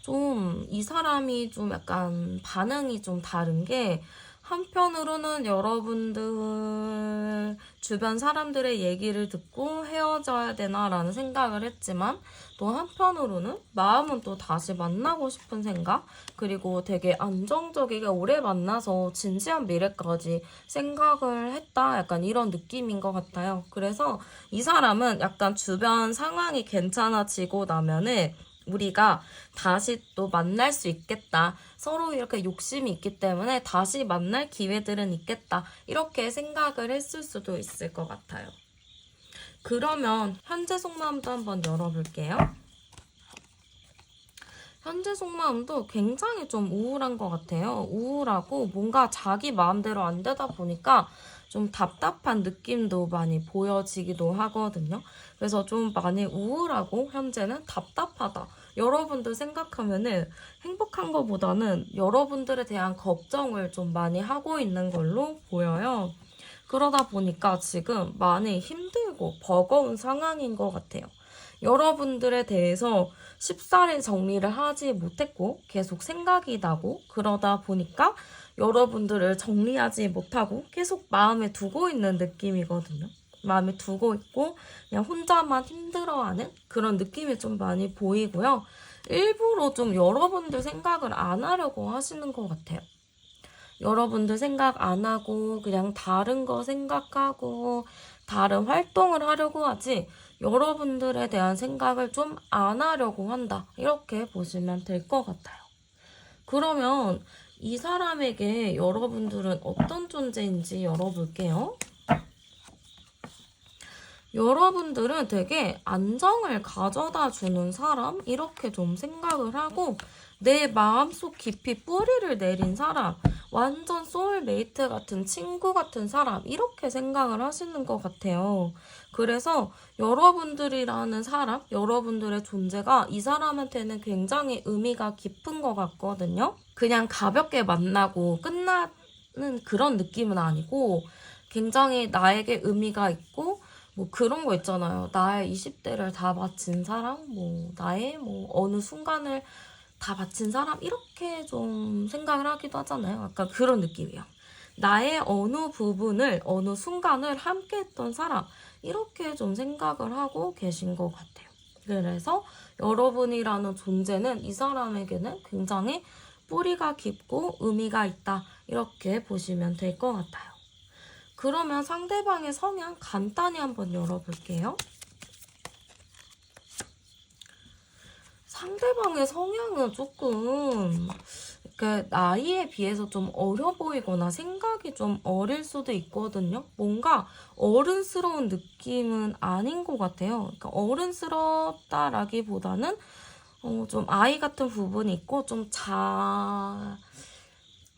Speaker 1: 좀 이 사람이 좀 약간 반응이 좀 다른 게, 한편으로는 여러분들 주변 사람들의 얘기를 듣고 헤어져야 되나라는 생각을 했지만, 또 한편으로는 마음은 또 다시 만나고 싶은 생각, 그리고 되게 안정적이게 오래 만나서 진지한 미래까지 생각을 했다, 약간 이런 느낌인 것 같아요. 그래서 이 사람은 약간 주변 상황이 괜찮아지고 나면은 우리가 다시 또 만날 수 있겠다. 서로 이렇게 욕심이 있기 때문에 다시 만날 기회들은 있겠다. 이렇게 생각을 했을 수도 있을 것 같아요. 그러면 현재 속마음도 한번 열어볼게요. 현재 속마음도 굉장히 좀 우울한 것 같아요. 우울하고 뭔가 자기 마음대로 안 되다 보니까 좀 답답한 느낌도 많이 보여지기도 하거든요. 그래서 좀 많이 우울하고 현재는 답답하다. 여러분들 생각하면은 행복한 것보다는 여러분들에 대한 걱정을 좀 많이 하고 있는 걸로 보여요. 그러다 보니까 지금 많이 힘들고 버거운 상황인 것 같아요. 여러분들에 대해서 쉽사리 정리를 하지 못했고 계속 생각이 나고, 그러다 보니까 여러분들을 정리하지 못하고 계속 마음에 두고 있는 느낌이거든요. 마음에 두고 있고 그냥 혼자만 힘들어하는 그런 느낌이 좀 많이 보이고요. 일부러 좀 여러분들 생각을 안 하려고 하시는 것 같아요. 여러분들 생각 안 하고 그냥 다른 거 생각하고 다른 활동을 하려고 하지, 여러분들에 대한 생각을 좀 안 하려고 한다. 이렇게 보시면 될 것 같아요. 그러면 이 사람에게 여러분들은 어떤 존재인지 열어볼게요. 여러분들은 되게 안정을 가져다 주는 사람, 이렇게 좀 생각을 하고, 내 마음속 깊이 뿌리를 내린 사람, 완전 소울메이트 같은 친구 같은 사람, 이렇게 생각을 하시는 것 같아요. 그래서 여러분들이라는 사람, 여러분들의 존재가 이 사람한테는 굉장히 의미가 깊은 것 같거든요. 그냥 가볍게 만나고 끝나는 그런 느낌은 아니고 굉장히 나에게 의미가 있고, 뭐 그런 거 있잖아요. 나의 20대를 다 바친 사람, 뭐 나의 뭐 어느 순간을 다 바친 사람, 이렇게 좀 생각을 하기도 하잖아요. 약간 그런 느낌이에요. 나의 어느 부분을, 어느 순간을 함께 했던 사람, 이렇게 좀 생각을 하고 계신 것 같아요. 그래서 여러분이라는 존재는 이 사람에게는 굉장히 뿌리가 깊고 의미가 있다, 이렇게 보시면 될 것 같아요. 그러면 상대방의 성향 간단히 한번 열어볼게요. 상대방의 성향은 조금 이렇게 나이에 비해서 좀 어려 보이거나 생각이 좀 어릴 수도 있거든요. 뭔가 어른스러운 느낌은 아닌 것 같아요. 그러니까 어른스럽다라기보다는 좀 아이 같은 부분이 있고 좀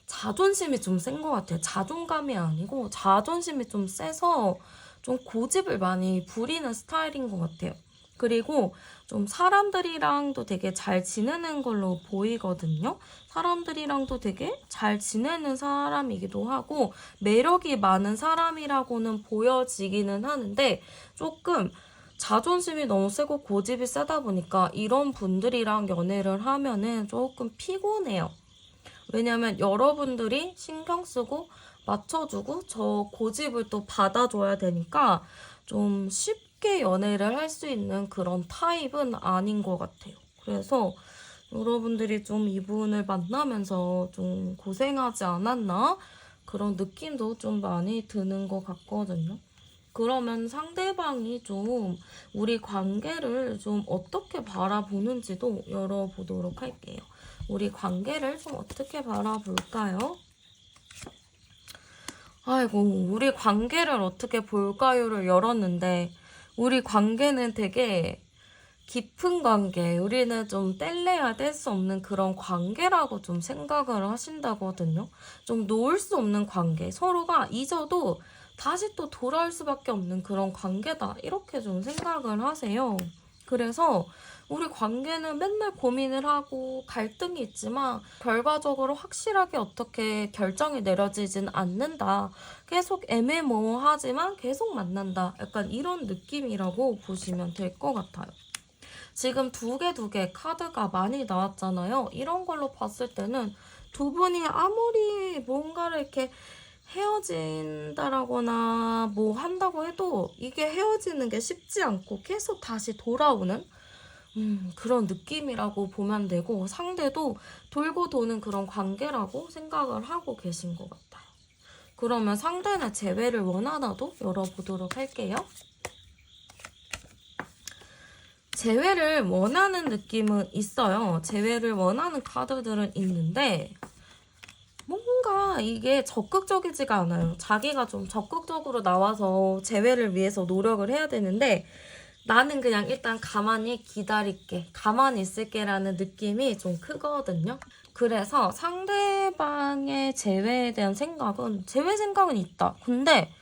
Speaker 1: 자존심이 좀 센 것 같아요. 자존감이 아니고 자존심이 좀 세서 좀 고집을 많이 부리는 스타일인 것 같아요. 그리고 좀 사람들이랑도 되게 잘 지내는 걸로 보이거든요. 사람들이랑도 되게 잘 지내는 사람이기도 하고 매력이 많은 사람이라고는 보여지기는 하는데, 조금 자존심이 너무 세고 고집이 세다 보니까 이런 분들이랑 연애를 하면은 조금 피곤해요. 왜냐면 여러분들이 신경 쓰고 맞춰주고 저 고집을 또 받아줘야 되니까 좀 쉽게 연애를 할 수 있는 그런 타입은 아닌 것 같아요. 그래서 여러분들이 좀 이분을 만나면서 좀 고생하지 않았나? 그런 느낌도 좀 많이 드는 것 같거든요. 그러면 상대방이 좀 우리 관계를 좀 어떻게 바라보는지도 열어보도록 할게요. 우리 관계를 좀 어떻게 바라볼까요? 아이고, 우리 관계를 어떻게 볼까요를 열었는데, 우리 관계는 되게 깊은 관계, 우리는 좀 뗄래야 뗄 수 없는 그런 관계라고 좀 생각을 하신다거든요. 좀 놓을 수 없는 관계, 서로가 잊어도 다시 또 돌아올 수밖에 없는 그런 관계다, 이렇게 좀 생각을 하세요. 그래서 우리 관계는 맨날 고민을 하고 갈등이 있지만 결과적으로 확실하게 어떻게 결정이 내려지진 않는다. 계속 애매모호하지만 계속 만난다. 약간 이런 느낌이라고 보시면 될 것 같아요. 지금 두 개 카드가 많이 나왔잖아요. 이런 걸로 봤을 때는 두 분이 아무리 뭔가를 이렇게 헤어진다라거나 뭐 한다고 해도 이게 헤어지는 게 쉽지 않고 계속 다시 돌아오는 그런 느낌이라고 보면 되고, 상대도 돌고 도는 그런 관계라고 생각을 하고 계신 것 같아요. 그러면 상대는 재회를 원하나도 열어보도록 할게요. 재회를 원하는 느낌은 있어요. 재회를 원하는 카드들은 있는데 뭔가 이게 적극적이지가 않아요. 자기가 좀 적극적으로 나와서 재회를 위해서 노력을 해야 되는데 나는 그냥 일단 가만히 기다릴게, 가만히 있을게 라는 느낌이 좀 크거든요. 그래서 상대방의 재회에 대한 재회 생각은 있다. 근데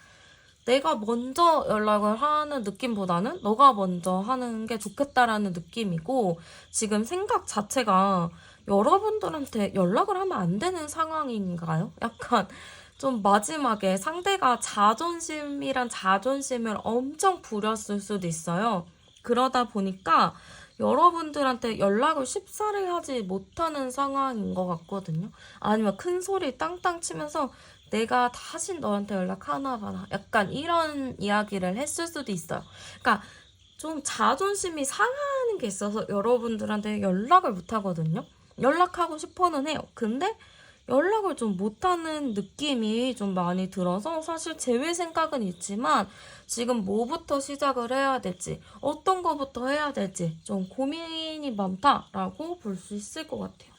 Speaker 1: 내가 먼저 연락을 하는 느낌보다는 너가 먼저 하는 게 좋겠다라는 느낌이고, 지금 생각 자체가 여러분들한테 연락을 하면 안 되는 상황인가요? 약간 좀 마지막에 상대가 자존심이란 자존심을 엄청 부렸을 수도 있어요. 그러다 보니까 여러분들한테 연락을 쉽사리 하지 못하는 상황인 것 같거든요. 아니면 큰 소리 땅땅 치면서 내가 다시 너한테 연락하나 봐라, 약간 이런 이야기를 했을 수도 있어요. 그러니까 좀 자존심이 상하는 게 있어서 여러분들한테 연락을 못 하거든요. 연락하고 싶어는 해요. 근데 연락을 좀 못하는 느낌이 좀 많이 들어서 사실 재회 생각은 있지만 지금 뭐부터 시작을 해야 될지, 어떤 거부터 해야 될지 좀 고민이 많다라고 볼 수 있을 것 같아요.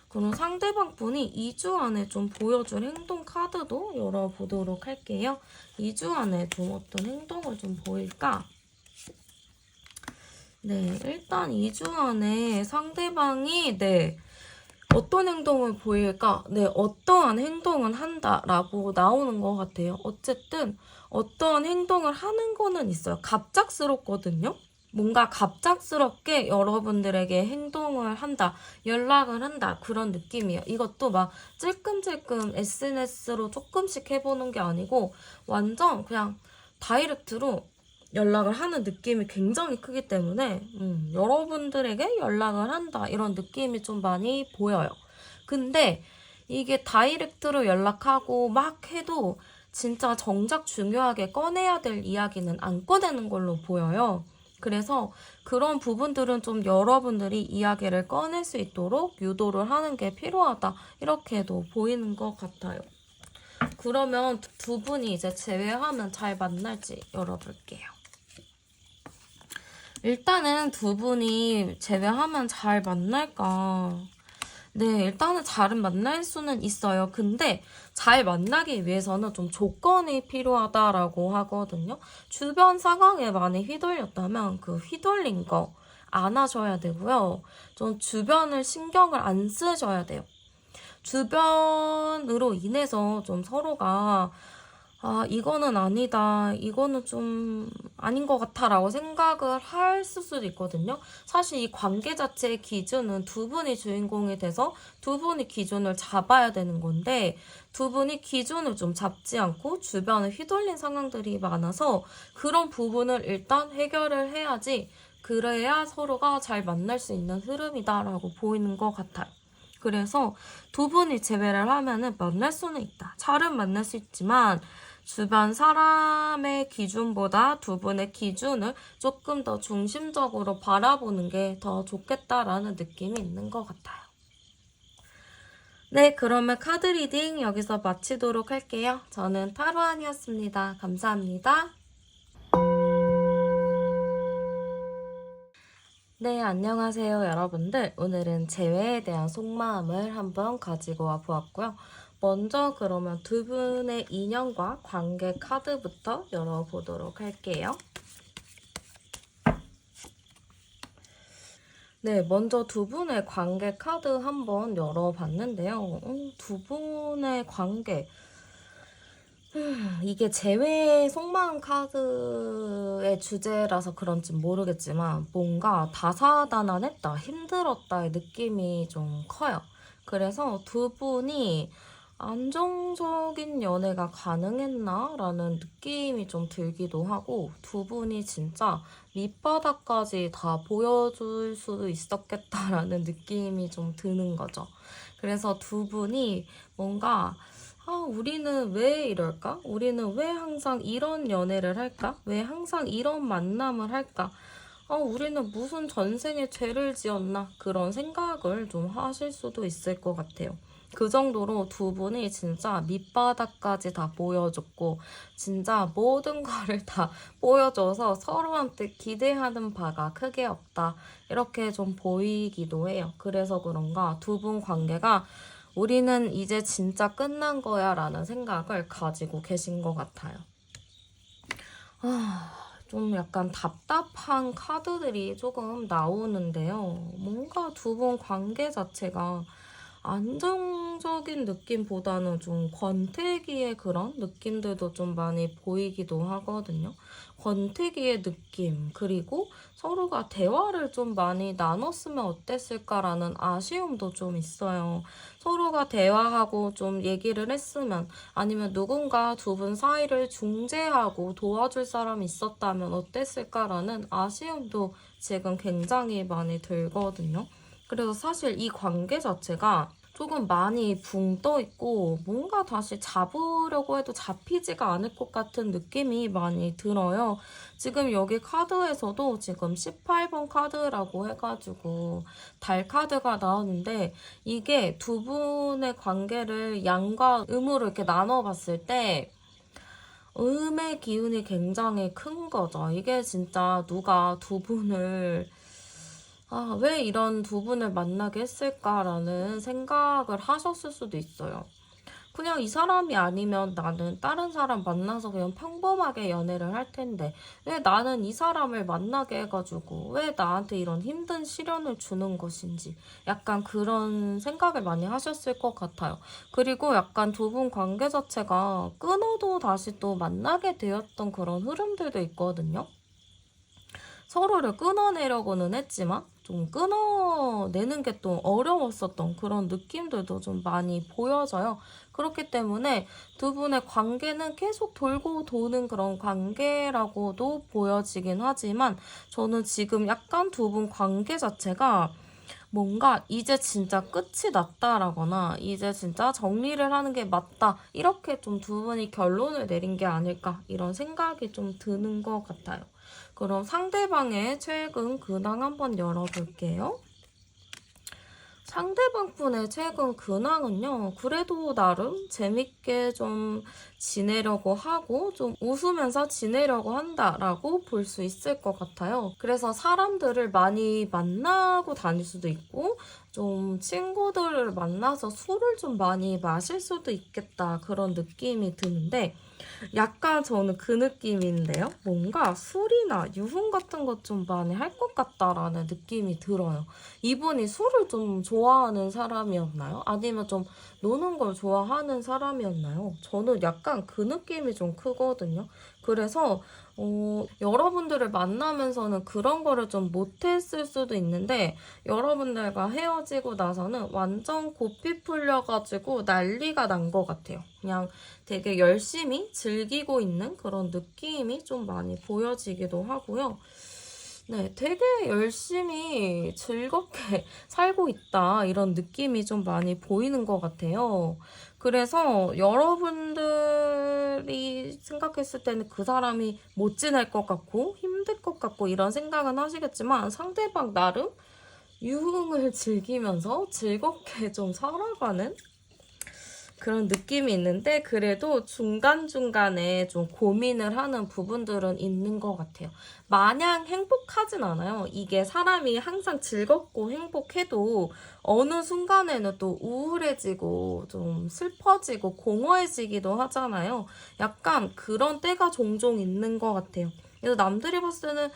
Speaker 1: 그럼 상대방 분이 2주 안에 좀 보여줄 행동 카드도 열어보도록 할게요. 2주 안에 좀 어떤 행동을 좀 보일까? 네, 일단 2주 안에 상대방이 어떤 행동을 보일까? 어떠한 행동은 한다라고 나오는 것 같아요. 어쨌든 어떠한 행동을 하는 거는 있어요. 갑작스럽거든요. 뭔가 갑작스럽게 여러분들에게 행동을 한다, 연락을 한다, 그런 느낌이에요. 이것도 막 찔끔찔끔 SNS로 조금씩 해보는 게 아니고 완전 그냥 다이렉트로 연락을 하는 느낌이 굉장히 크기 때문에 여러분들에게 연락을 한다, 이런 느낌이 좀 많이 보여요. 근데 이게 다이렉트로 연락하고 막 해도 진짜 정작 중요하게 꺼내야 될 이야기는 안 꺼내는 걸로 보여요. 그래서 그런 부분들은 좀 여러분들이 이야기를 꺼낼 수 있도록 유도를 하는 게 필요하다, 이렇게도 보이는 것 같아요. 그러면 두 분이 이제 재회하면 잘 만날지 열어볼게요. 일단은 두 분이 재회하면 잘 만날까? 네, 일단은 잘은 만날 수는 있어요. 근데 잘 만나기 위해서는 좀 조건이 필요하다라고 하거든요. 주변 상황에 많이 휘둘렸다면 그 휘둘린 거 안 하셔야 되고요. 좀 주변을 신경을 안 쓰셔야 돼요. 주변으로 인해서 좀 서로가 이거는 아니다, 이거는 좀 아닌 것 같아 라고 생각을 할 수도 있거든요. 사실 이 관계 자체의 기준은 두 분이 주인공이 돼서 두 분이 기준을 잡아야 되는 건데, 두 분이 기준을 좀 잡지 않고 주변에 휘둘린 상황들이 많아서 그런 부분을 일단 해결을 해야지, 그래야 서로가 잘 만날 수 있는 흐름이다라고 보이는 것 같아요. 그래서 두 분이 재회를 하면은 만날 수는 있다. 잘은 만날 수 있지만 주변 사람의 기준보다 두 분의 기준을 조금 더 중심적으로 바라보는 게 더 좋겠다라는 느낌이 있는 것 같아요. 네, 그러면 카드 리딩 여기서 마치도록 할게요. 저는 타로안이었습니다. 감사합니다. 네, 안녕하세요, 여러분들. 오늘은 재회에 대한 속마음을 한번 가지고 와 보았고요. 먼저 그러면 두 분의 인연과 관계 카드부터 열어보도록 할게요. 네, 먼저 두 분의 관계 카드 한번 열어봤는데요. 두 분의 관계. 이게 재회 속마음 카드의 주제라서 그런지 모르겠지만 뭔가 다사다난했다, 힘들었다의 느낌이 좀 커요. 그래서 두 분이 안정적인 연애가 가능했나? 라는 느낌이 좀 들기도 하고, 두 분이 진짜 밑바닥까지 다 보여줄 수도 있었겠다라는 느낌이 좀 드는 거죠. 그래서 두 분이 뭔가 우리는 왜 이럴까? 우리는 왜 항상 이런 연애를 할까? 왜 항상 이런 만남을 할까? 우리는 무슨 전생에 죄를 지었나? 그런 생각을 좀 하실 수도 있을 것 같아요. 그 정도로 두 분이 진짜 밑바닥까지 다 보여줬고, 진짜 모든 거를 다 보여줘서 서로한테 기대하는 바가 크게 없다. 이렇게 좀 보이기도 해요. 그래서 그런가 두 분 관계가 우리는 이제 진짜 끝난 거야 라는 생각을 가지고 계신 것 같아요. 좀 약간 답답한 카드들이 조금 나오는데요. 뭔가 두 분 관계 자체가 안정적인 느낌보다는 좀 권태기의 그런 느낌들도 좀 많이 보이기도 하거든요. 권태기의 느낌, 그리고 서로가 대화를 좀 많이 나눴으면 어땠을까라는 아쉬움도 좀 있어요. 서로가 대화하고 좀 얘기를 했으면, 아니면 누군가 두 분 사이를 중재하고 도와줄 사람이 있었다면 어땠을까라는 아쉬움도 지금 굉장히 많이 들거든요. 그래서 사실 이 관계 자체가 조금 많이 붕 떠 있고 뭔가 다시 잡으려고 해도 잡히지가 않을 것 같은 느낌이 많이 들어요. 지금 여기 카드에서도 지금 18번 카드라고 해가지고 달 카드가 나오는데, 이게 두 분의 관계를 양과 음으로 이렇게 나눠봤을 때 음의 기운이 굉장히 큰 거죠. 이게 진짜 누가 두 분을 왜 이런 두 분을 만나게 했을까라는 생각을 하셨을 수도 있어요. 그냥 이 사람이 아니면 나는 다른 사람 만나서 그냥 평범하게 연애를 할 텐데, 왜 나는 이 사람을 만나게 해가지고 왜 나한테 이런 힘든 시련을 주는 것인지, 약간 그런 생각을 많이 하셨을 것 같아요. 그리고 약간 두 분 관계 자체가 끊어도 다시 또 만나게 되었던 그런 흐름들도 있거든요. 서로를 끊어내려고는 했지만 좀 끊어내는 게 또 어려웠었던 그런 느낌들도 좀 많이 보여져요. 그렇기 때문에 두 분의 관계는 계속 돌고 도는 그런 관계라고도 보여지긴 하지만, 저는 지금 약간 두 분 관계 자체가 뭔가 이제 진짜 끝이 났다라거나 이제 진짜 정리를 하는 게 맞다, 이렇게 좀 두 분이 결론을 내린 게 아닐까, 이런 생각이 좀 드는 것 같아요. 그럼 상대방의 최근 근황 한번 열어볼게요. 상대방 분의 최근 근황은요, 그래도 나름 재밌게 좀 지내려고 하고 좀 웃으면서 지내려고 한다라고 볼 수 있을 것 같아요. 그래서 사람들을 많이 만나고 다닐 수도 있고, 좀 친구들을 만나서 술을 좀 많이 마실 수도 있겠다, 그런 느낌이 드는데, 약간 저는 그 느낌인데요. 뭔가 술이나 유흥 같은 것 좀 많이 할 것 같다라는 느낌이 들어요. 이분이 술을 좀 좋아하는 사람이었나요? 아니면 좀 노는 걸 좋아하는 사람이었나요? 저는 약간 그 느낌이 좀 크거든요. 그래서 여러분들을 만나면서는 그런 거를 좀 못했을 수도 있는데, 여러분들과 헤어지고 나서는 완전 고삐 풀려가지고 난리가 난 것 같아요. 그냥 되게 열심히 즐기고 있는 그런 느낌이 좀 많이 보여지기도 하고요. 네, 되게 열심히 즐겁게 살고 있다, 이런 느낌이 좀 많이 보이는 것 같아요. 그래서 여러분들이 생각했을 때는 그 사람이 못 지낼 것 같고 힘들 것 같고 이런 생각은 하시겠지만, 상대방 나름 유흥을 즐기면서 즐겁게 좀 살아가는 그런 느낌이 있는데, 그래도 중간중간에 좀 고민을 하는 부분들은 있는 것 같아요. 마냥 행복하진 않아요. 이게 사람이 항상 즐겁고 행복해도 어느 순간에는 또 우울해지고 좀 슬퍼지고 공허해지기도 하잖아요. 약간 그런 때가 종종 있는 것 같아요. 그래서 남들이 봤을 때는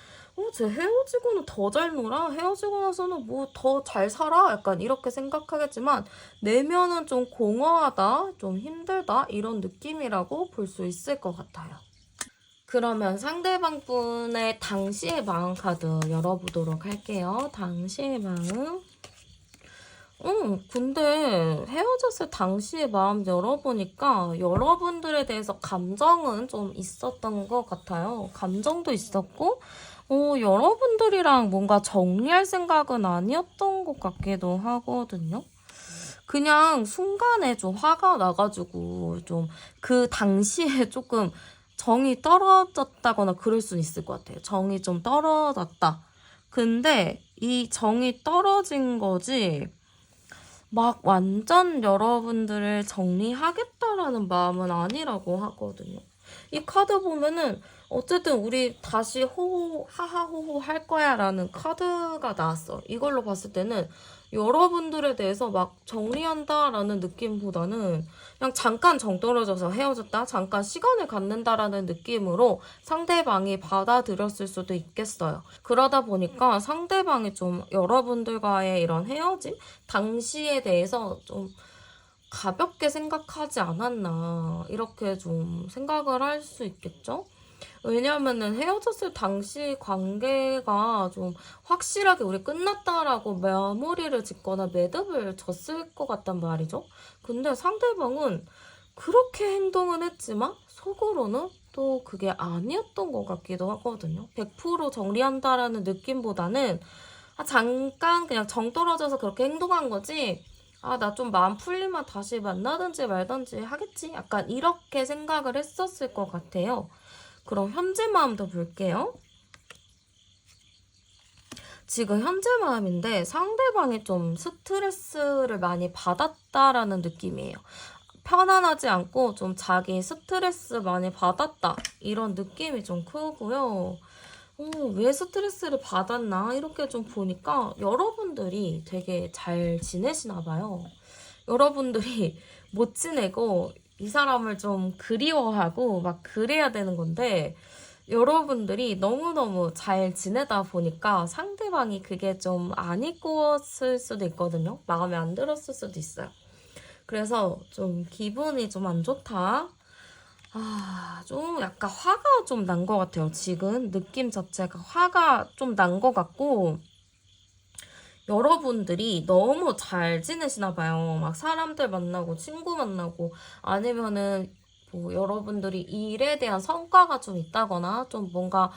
Speaker 1: 쟤 헤어지고는 더 잘 놀아? 헤어지고 나서는 뭐 더 잘 살아? 약간 이렇게 생각하겠지만, 내면은 좀 공허하다, 좀 힘들다, 이런 느낌이라고 볼 수 있을 것 같아요. 그러면 상대방 분의 당시의 마음 카드 열어보도록 할게요. 당시의 마음. 근데 헤어졌을 당시의 마음 열어보니까 여러분들에 대해서 감정은 좀 있었던 것 같아요. 감정도 있었고, 여러분들이랑 뭔가 정리할 생각은 아니었던 것 같기도 하거든요. 그냥 순간에 좀 화가 나가지고 좀 그 당시에 조금 정이 떨어졌다거나 그럴 수는 있을 것 같아요. 정이 좀 떨어졌다. 근데 이 정이 떨어진 거지, 막 완전 여러분들을 정리하겠다라는 마음은 아니라고 하거든요. 이 카드 보면은 어쨌든 우리 다시 호호 하하호호 할 거야 라는 카드가 나왔어. 이걸로 봤을 때는 여러분들에 대해서 막 정리한다 라는 느낌보다는 그냥 잠깐 정 떨어져서 헤어졌다, 잠깐 시간을 갖는다라는 느낌으로 상대방이 받아들였을 수도 있겠어요. 그러다 보니까 상대방이 좀 여러분들과의 이런 헤어짐 당시에 대해서 좀 가볍게 생각하지 않았나, 이렇게 좀 생각을 할 수 있겠죠? 왜냐면은 헤어졌을 당시 관계가 좀 확실하게 우리 끝났다라고 마무리를 짓거나 매듭을 졌을 것 같단 말이죠. 근데 상대방은 그렇게 행동은 했지만 속으로는 또 그게 아니었던 것 같기도 하거든요. 100% 정리한다라는 느낌보다는 잠깐 그냥 정 떨어져서 그렇게 행동한 거지, 나 좀 마음 풀리면 다시 만나든지 말든지 하겠지, 약간 이렇게 생각을 했었을 것 같아요. 그럼 현재 마음도 볼게요. 지금 현재 마음인데 상대방이 좀 스트레스를 많이 받았다라는 느낌이에요. 편안하지 않고 좀 자기 스트레스 많이 받았다, 이런 느낌이 좀 크고요. 왜 스트레스를 받았나 이렇게 좀 보니까 여러분들이 되게 잘 지내시나 봐요. 여러분들이 못 지내고 이 사람을 좀 그리워하고 막 그래야 되는 건데, 여러분들이 너무너무 잘 지내다 보니까 상대방이 그게 좀 안 이뻤을 수도 있거든요. 마음에 안 들었을 수도 있어요. 그래서 좀 기분이 좀 안 좋다. 좀 약간 화가 좀 난 것 같아요. 지금 느낌 자체가 화가 좀 난 것 같고, 여러분들이 너무 잘 지내시나 봐요. 막 사람들 만나고 친구 만나고 아니면은 뭐 여러분들이 일에 대한 성과가 좀 있다거나 좀 뭔가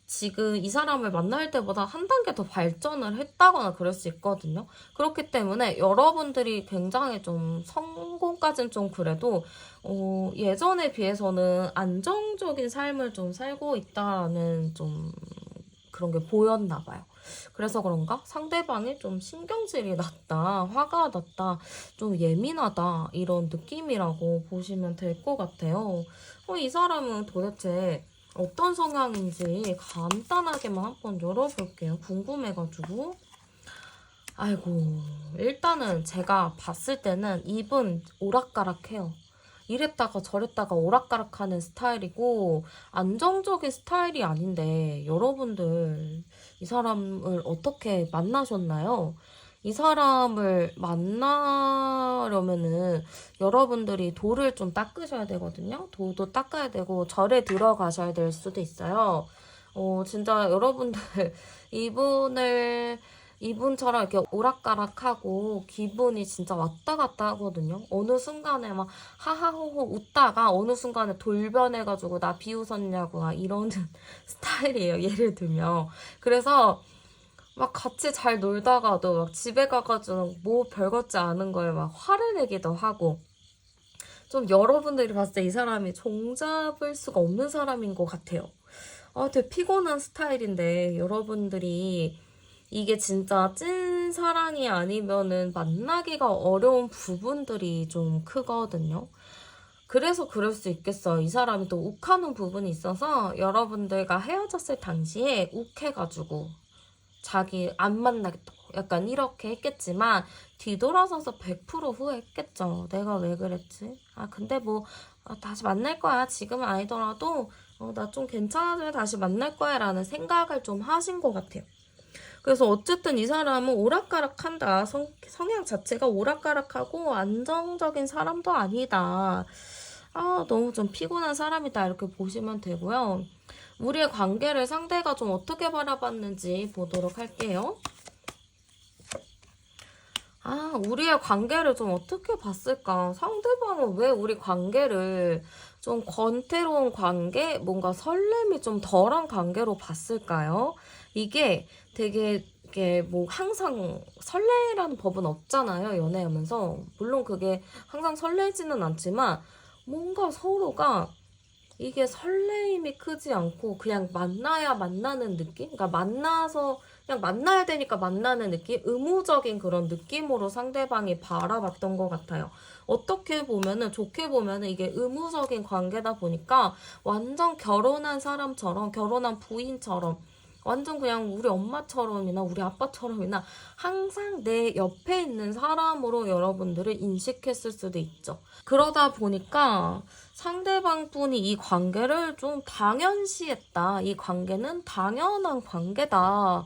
Speaker 1: 지금 이 사람을 만날 때보다 한 단계 더 발전을 했다거나 그럴 수 있거든요. 그렇기 때문에 여러분들이 굉장히 좀 성공까지는 좀 그래도 예전에 비해서는 안정적인 삶을 좀 살고 있다는 좀 그런 게 보였나 봐요. 그래서 그런가? 상대방이 좀 신경질이 났다, 화가 났다, 좀 예민하다, 이런 느낌이라고 보시면 될 것 같아요. 이 사람은 도대체 어떤 성향인지 간단하게만 한번 열어볼게요. 궁금해가지고. 아이고, 일단은 제가 봤을 때는 이분 오락가락해요. 이랬다가 저랬다가 오락가락하는 스타일이고 안정적인 스타일이 아닌데, 여러분들 이 사람을 어떻게 만나셨나요? 이 사람을 만나려면은 여러분들이 도를 좀 닦으셔야 되거든요. 도도 닦아야 되고 절에 들어가셔야 될 수도 있어요. 진짜 여러분들 이분처럼 이렇게 오락가락하고 기분이 진짜 왔다 갔다 하거든요. 어느 순간에 막 하하호호 웃다가 어느 순간에 돌변해가지고 나 비웃었냐고 막 이러는 스타일이에요. 예를 들면. 그래서 막 같이 잘 놀다가도 막 집에 가가지고 뭐 별것지 않은 거에 막 화를 내기도 하고, 좀 여러분들이 봤을 때 이 사람이 종잡을 수가 없는 사람인 것 같아요. 되게 피곤한 스타일인데 여러분들이 이게 진짜 찐 사랑이 아니면은 만나기가 어려운 부분들이 좀 크거든요. 그래서 그럴 수 있겠어요. 이 사람이 또 욱하는 부분이 있어서 여러분들과 헤어졌을 당시에 욱해가지고 자기 안 만나겠다고 약간 이렇게 했겠지만 뒤돌아서서 100% 후회했겠죠. 내가 왜 그랬지? 근데 뭐 다시 만날 거야. 지금은 아니더라도 나 좀 괜찮아져야 다시 만날 거야 라는 생각을 좀 하신 것 같아요. 그래서 어쨌든 이 사람은 오락가락한다. 성향 자체가 오락가락하고 안정적인 사람도 아니다. 너무 좀 피곤한 사람이다. 이렇게 보시면 되고요. 우리의 관계를 상대가 좀 어떻게 바라봤는지 보도록 할게요. 우리의 관계를 좀 어떻게 봤을까? 상대방은 왜 우리 관계를 좀 권태로운 관계, 뭔가 설렘이 좀 덜한 관계로 봤을까요? 이게 되게, 이게 뭐 항상 설레라는 법은 없잖아요, 연애하면서. 물론 그게 항상 설레지는 않지만, 뭔가 서로가 이게 설레임이 크지 않고 그냥 만나야 만나는 느낌? 그러니까 만나서 그냥 만나야 되니까 만나는 느낌? 의무적인 그런 느낌으로 상대방이 바라봤던 것 같아요. 어떻게 보면은, 좋게 보면은 이게 의무적인 관계다 보니까 완전 결혼한 사람처럼, 결혼한 부인처럼, 완전 그냥 우리 엄마처럼이나 우리 아빠처럼이나 항상 내 옆에 있는 사람으로 여러분들을 인식했을 수도 있죠. 그러다 보니까 상대방 분이 이 관계를 좀 당연시했다. 이 관계는 당연한 관계다.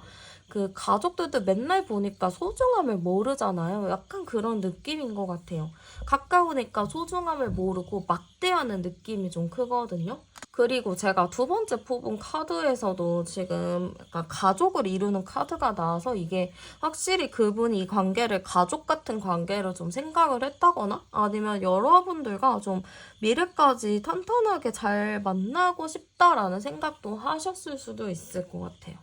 Speaker 1: 그 가족들도 맨날 보니까 소중함을 모르잖아요. 약간 그런 느낌인 것 같아요. 가까우니까 소중함을 모르고 막대하는 느낌이 좀 크거든요. 그리고 제가 두 번째 뽑은 카드에서도 지금 약간 가족을 이루는 카드가 나와서 이게 확실히 그분이 이 관계를 가족 같은 관계로 좀 생각을 했다거나 아니면 여러분들과 좀 미래까지 탄탄하게 잘 만나고 싶다라는 생각도 하셨을 수도 있을 것 같아요.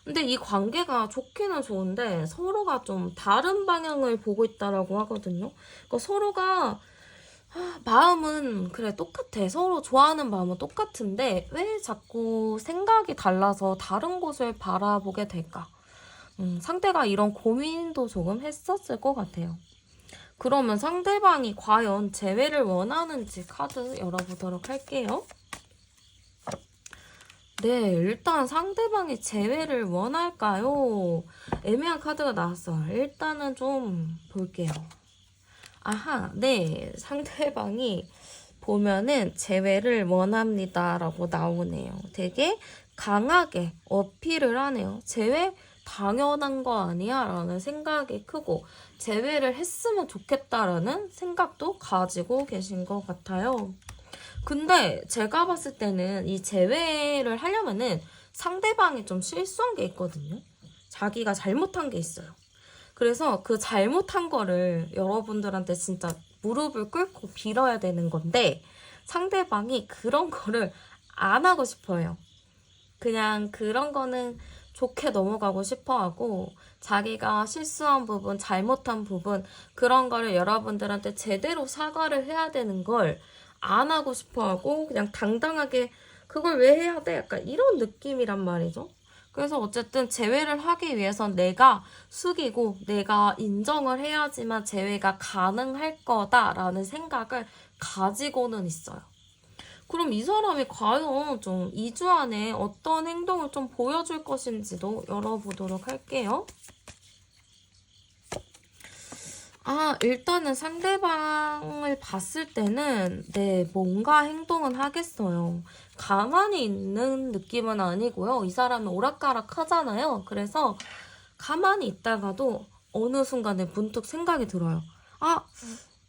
Speaker 1: 근데 이 관계가 좋기는 좋은데 서로가 좀 다른 방향을 보고 있다라고 하거든요. 그러니까 서로가 마음은 그래 똑같아. 서로 좋아하는 마음은 똑같은데 왜 자꾸 생각이 달라서 다른 곳을 바라보게 될까? 상대가 이런 고민도 조금 했었을 것 같아요. 그러면 상대방이 과연 재회를 원하는지 카드 열어보도록 할게요. 네, 일단 상대방이 재회를 원할까요? 애매한 카드가 나왔어요. 일단은 좀 볼게요. 네, 상대방이 보면은 재회를 원합니다라고 나오네요. 되게 강하게 어필을 하네요. 재회 당연한 거 아니야? 라는 생각이 크고 재회를 했으면 좋겠다라는 생각도 가지고 계신 것 같아요. 근데 제가 봤을 때는 이 재회를 하려면은 상대방이 좀 실수한 게 있거든요. 자기가 잘못한 게 있어요. 그래서 그 잘못한 거를 여러분들한테 진짜 무릎을 꿇고 빌어야 되는 건데 상대방이 그런 거를 안 하고 싶어요. 그냥 그런 거는 좋게 넘어가고 싶어 하고 자기가 실수한 부분, 잘못한 부분 그런 거를 여러분들한테 제대로 사과를 해야 되는 걸 안 하고 싶어 하고 그냥 당당하게 그걸 왜 해야 돼? 약간 이런 느낌이란 말이죠. 그래서 어쨌든 재회를 하기 위해선 내가 숙이고 내가 인정을 해야지만 재회가 가능할 거다라는 생각을 가지고는 있어요. 그럼 이 사람이 과연 좀 2주 안에 어떤 행동을 좀 보여줄 것인지도 열어보도록 할게요. 일단은 상대방을 봤을 때는, 네, 뭔가 행동은 하겠어요. 가만히 있는 느낌은 아니고요. 이 사람은 오락가락 하잖아요. 그래서 가만히 있다가도 어느 순간에 문득 생각이 들어요.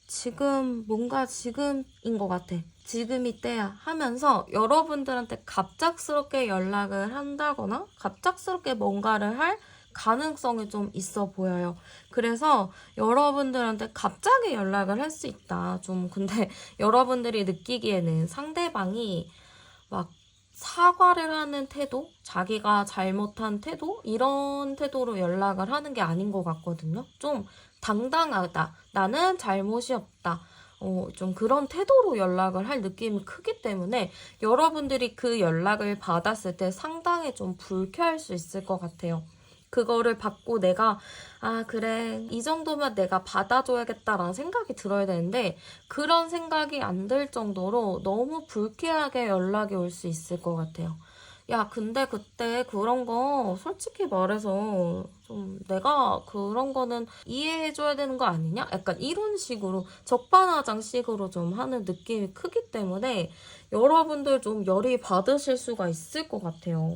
Speaker 1: 지금 뭔가 지금인 것 같아. 지금이 때야 하면서 여러분들한테 갑작스럽게 연락을 한다거나 갑작스럽게 뭔가를 할 가능성이 좀 있어 보여요. 그래서 여러분들한테 갑자기 연락을 할 수 있다. 좀 근데 여러분들이 느끼기에는 상대방이 막 사과를 하는 태도, 자기가 잘못한 태도, 이런 태도로 연락을 하는 게 아닌 것 같거든요. 좀 당당하다. 나는 잘못이 없다. 좀 그런 태도로 연락을 할 느낌이 크기 때문에 여러분들이 그 연락을 받았을 때 상당히 좀 불쾌할 수 있을 것 같아요. 그거를 받고 내가 그래 이 정도면 내가 받아줘야겠다라는 생각이 들어야 되는데 그런 생각이 안 들 정도로 너무 불쾌하게 연락이 올 수 있을 것 같아요. 야, 근데 그때 그런 거 솔직히 말해서 좀 내가 그런 거는 이해해줘야 되는 거 아니냐? 약간 이런 식으로 적반하장식으로 좀 하는 느낌이 크기 때문에 여러분들 좀 열이 받으실 수가 있을 것 같아요.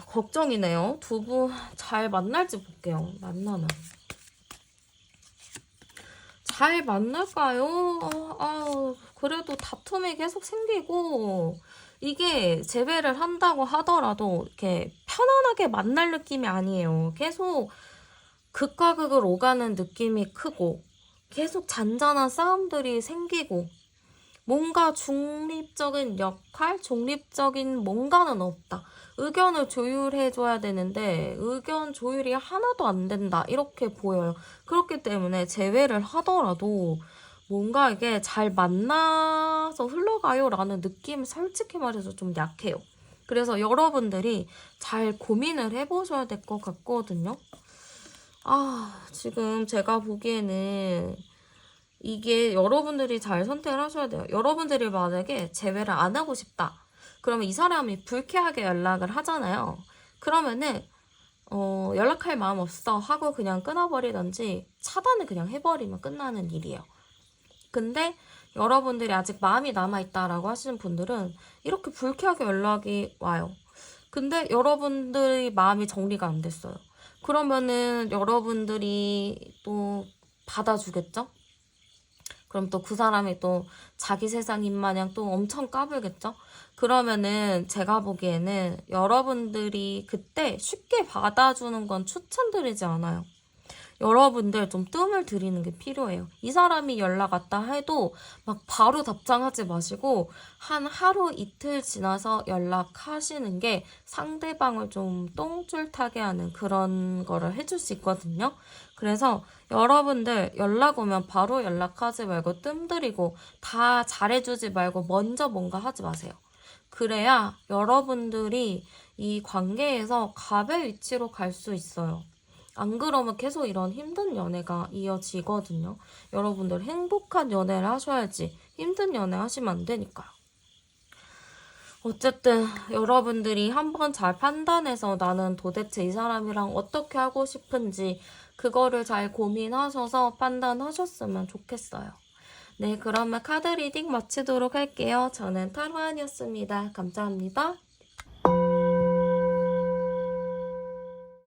Speaker 1: 걱정이네요. 두 분 잘 만날지 볼게요. 만나면. 잘 만날까요? 그래도 다툼이 계속 생기고, 이게 재배를 한다고 하더라도, 이렇게 편안하게 만날 느낌이 아니에요. 계속 극과 극을 오가는 느낌이 크고 계속 잔잔한 싸움들이 생기고 뭔가 중립적인 역할, 중립적인 뭔가는 없다. 의견을 조율해줘야 되는데 의견 조율이 하나도 안 된다. 이렇게 보여요. 그렇기 때문에 재회를 하더라도 뭔가 이게 잘 만나서 흘러가요 라는 느낌 솔직히 말해서 좀 약해요. 그래서 여러분들이 잘 고민을 해보셔야 될 것 같거든요. 지금 제가 보기에는 이게 여러분들이 잘 선택을 하셔야 돼요. 여러분들이 만약에 재회를 안 하고 싶다. 그러면 이 사람이 불쾌하게 연락을 하잖아요. 그러면은 연락할 마음 없어 하고 그냥 끊어버리던지 차단을 그냥 해버리면 끝나는 일이에요. 근데 여러분들이 아직 마음이 남아있다라고 하시는 분들은 이렇게 불쾌하게 연락이 와요. 근데 여러분들이 마음이 정리가 안 됐어요. 그러면은 여러분들이 또 받아주겠죠? 그럼 또 그 사람이 또 자기 세상인 마냥 또 엄청 까불겠죠? 그러면은 제가 보기에는 여러분들이 그때 쉽게 받아주는 건 추천드리지 않아요. 여러분들 좀 뜸을 들이는 게 필요해요. 이 사람이 연락 왔다 해도 막 바로 답장하지 마시고 한 하루 이틀 지나서 연락하시는 게 상대방을 좀 똥줄 타게 하는 그런 거를 해줄 수 있거든요. 그래서 여러분들 연락 오면 바로 연락하지 말고 뜸 들이고 다 잘해주지 말고 먼저 뭔가 하지 마세요. 그래야 여러분들이 이 관계에서 갑의 위치로 갈 수 있어요. 안 그러면 계속 이런 힘든 연애가 이어지거든요. 여러분들 행복한 연애를 하셔야지 힘든 연애 하시면 안 되니까요. 어쨌든 여러분들이 한번 잘 판단해서 나는 도대체 이 사람이랑 어떻게 하고 싶은지 그거를 잘 고민하셔서 판단하셨으면 좋겠어요. 네, 그러면 카드 리딩 마치도록 할게요. 저는 타로안이었습니다. 감사합니다.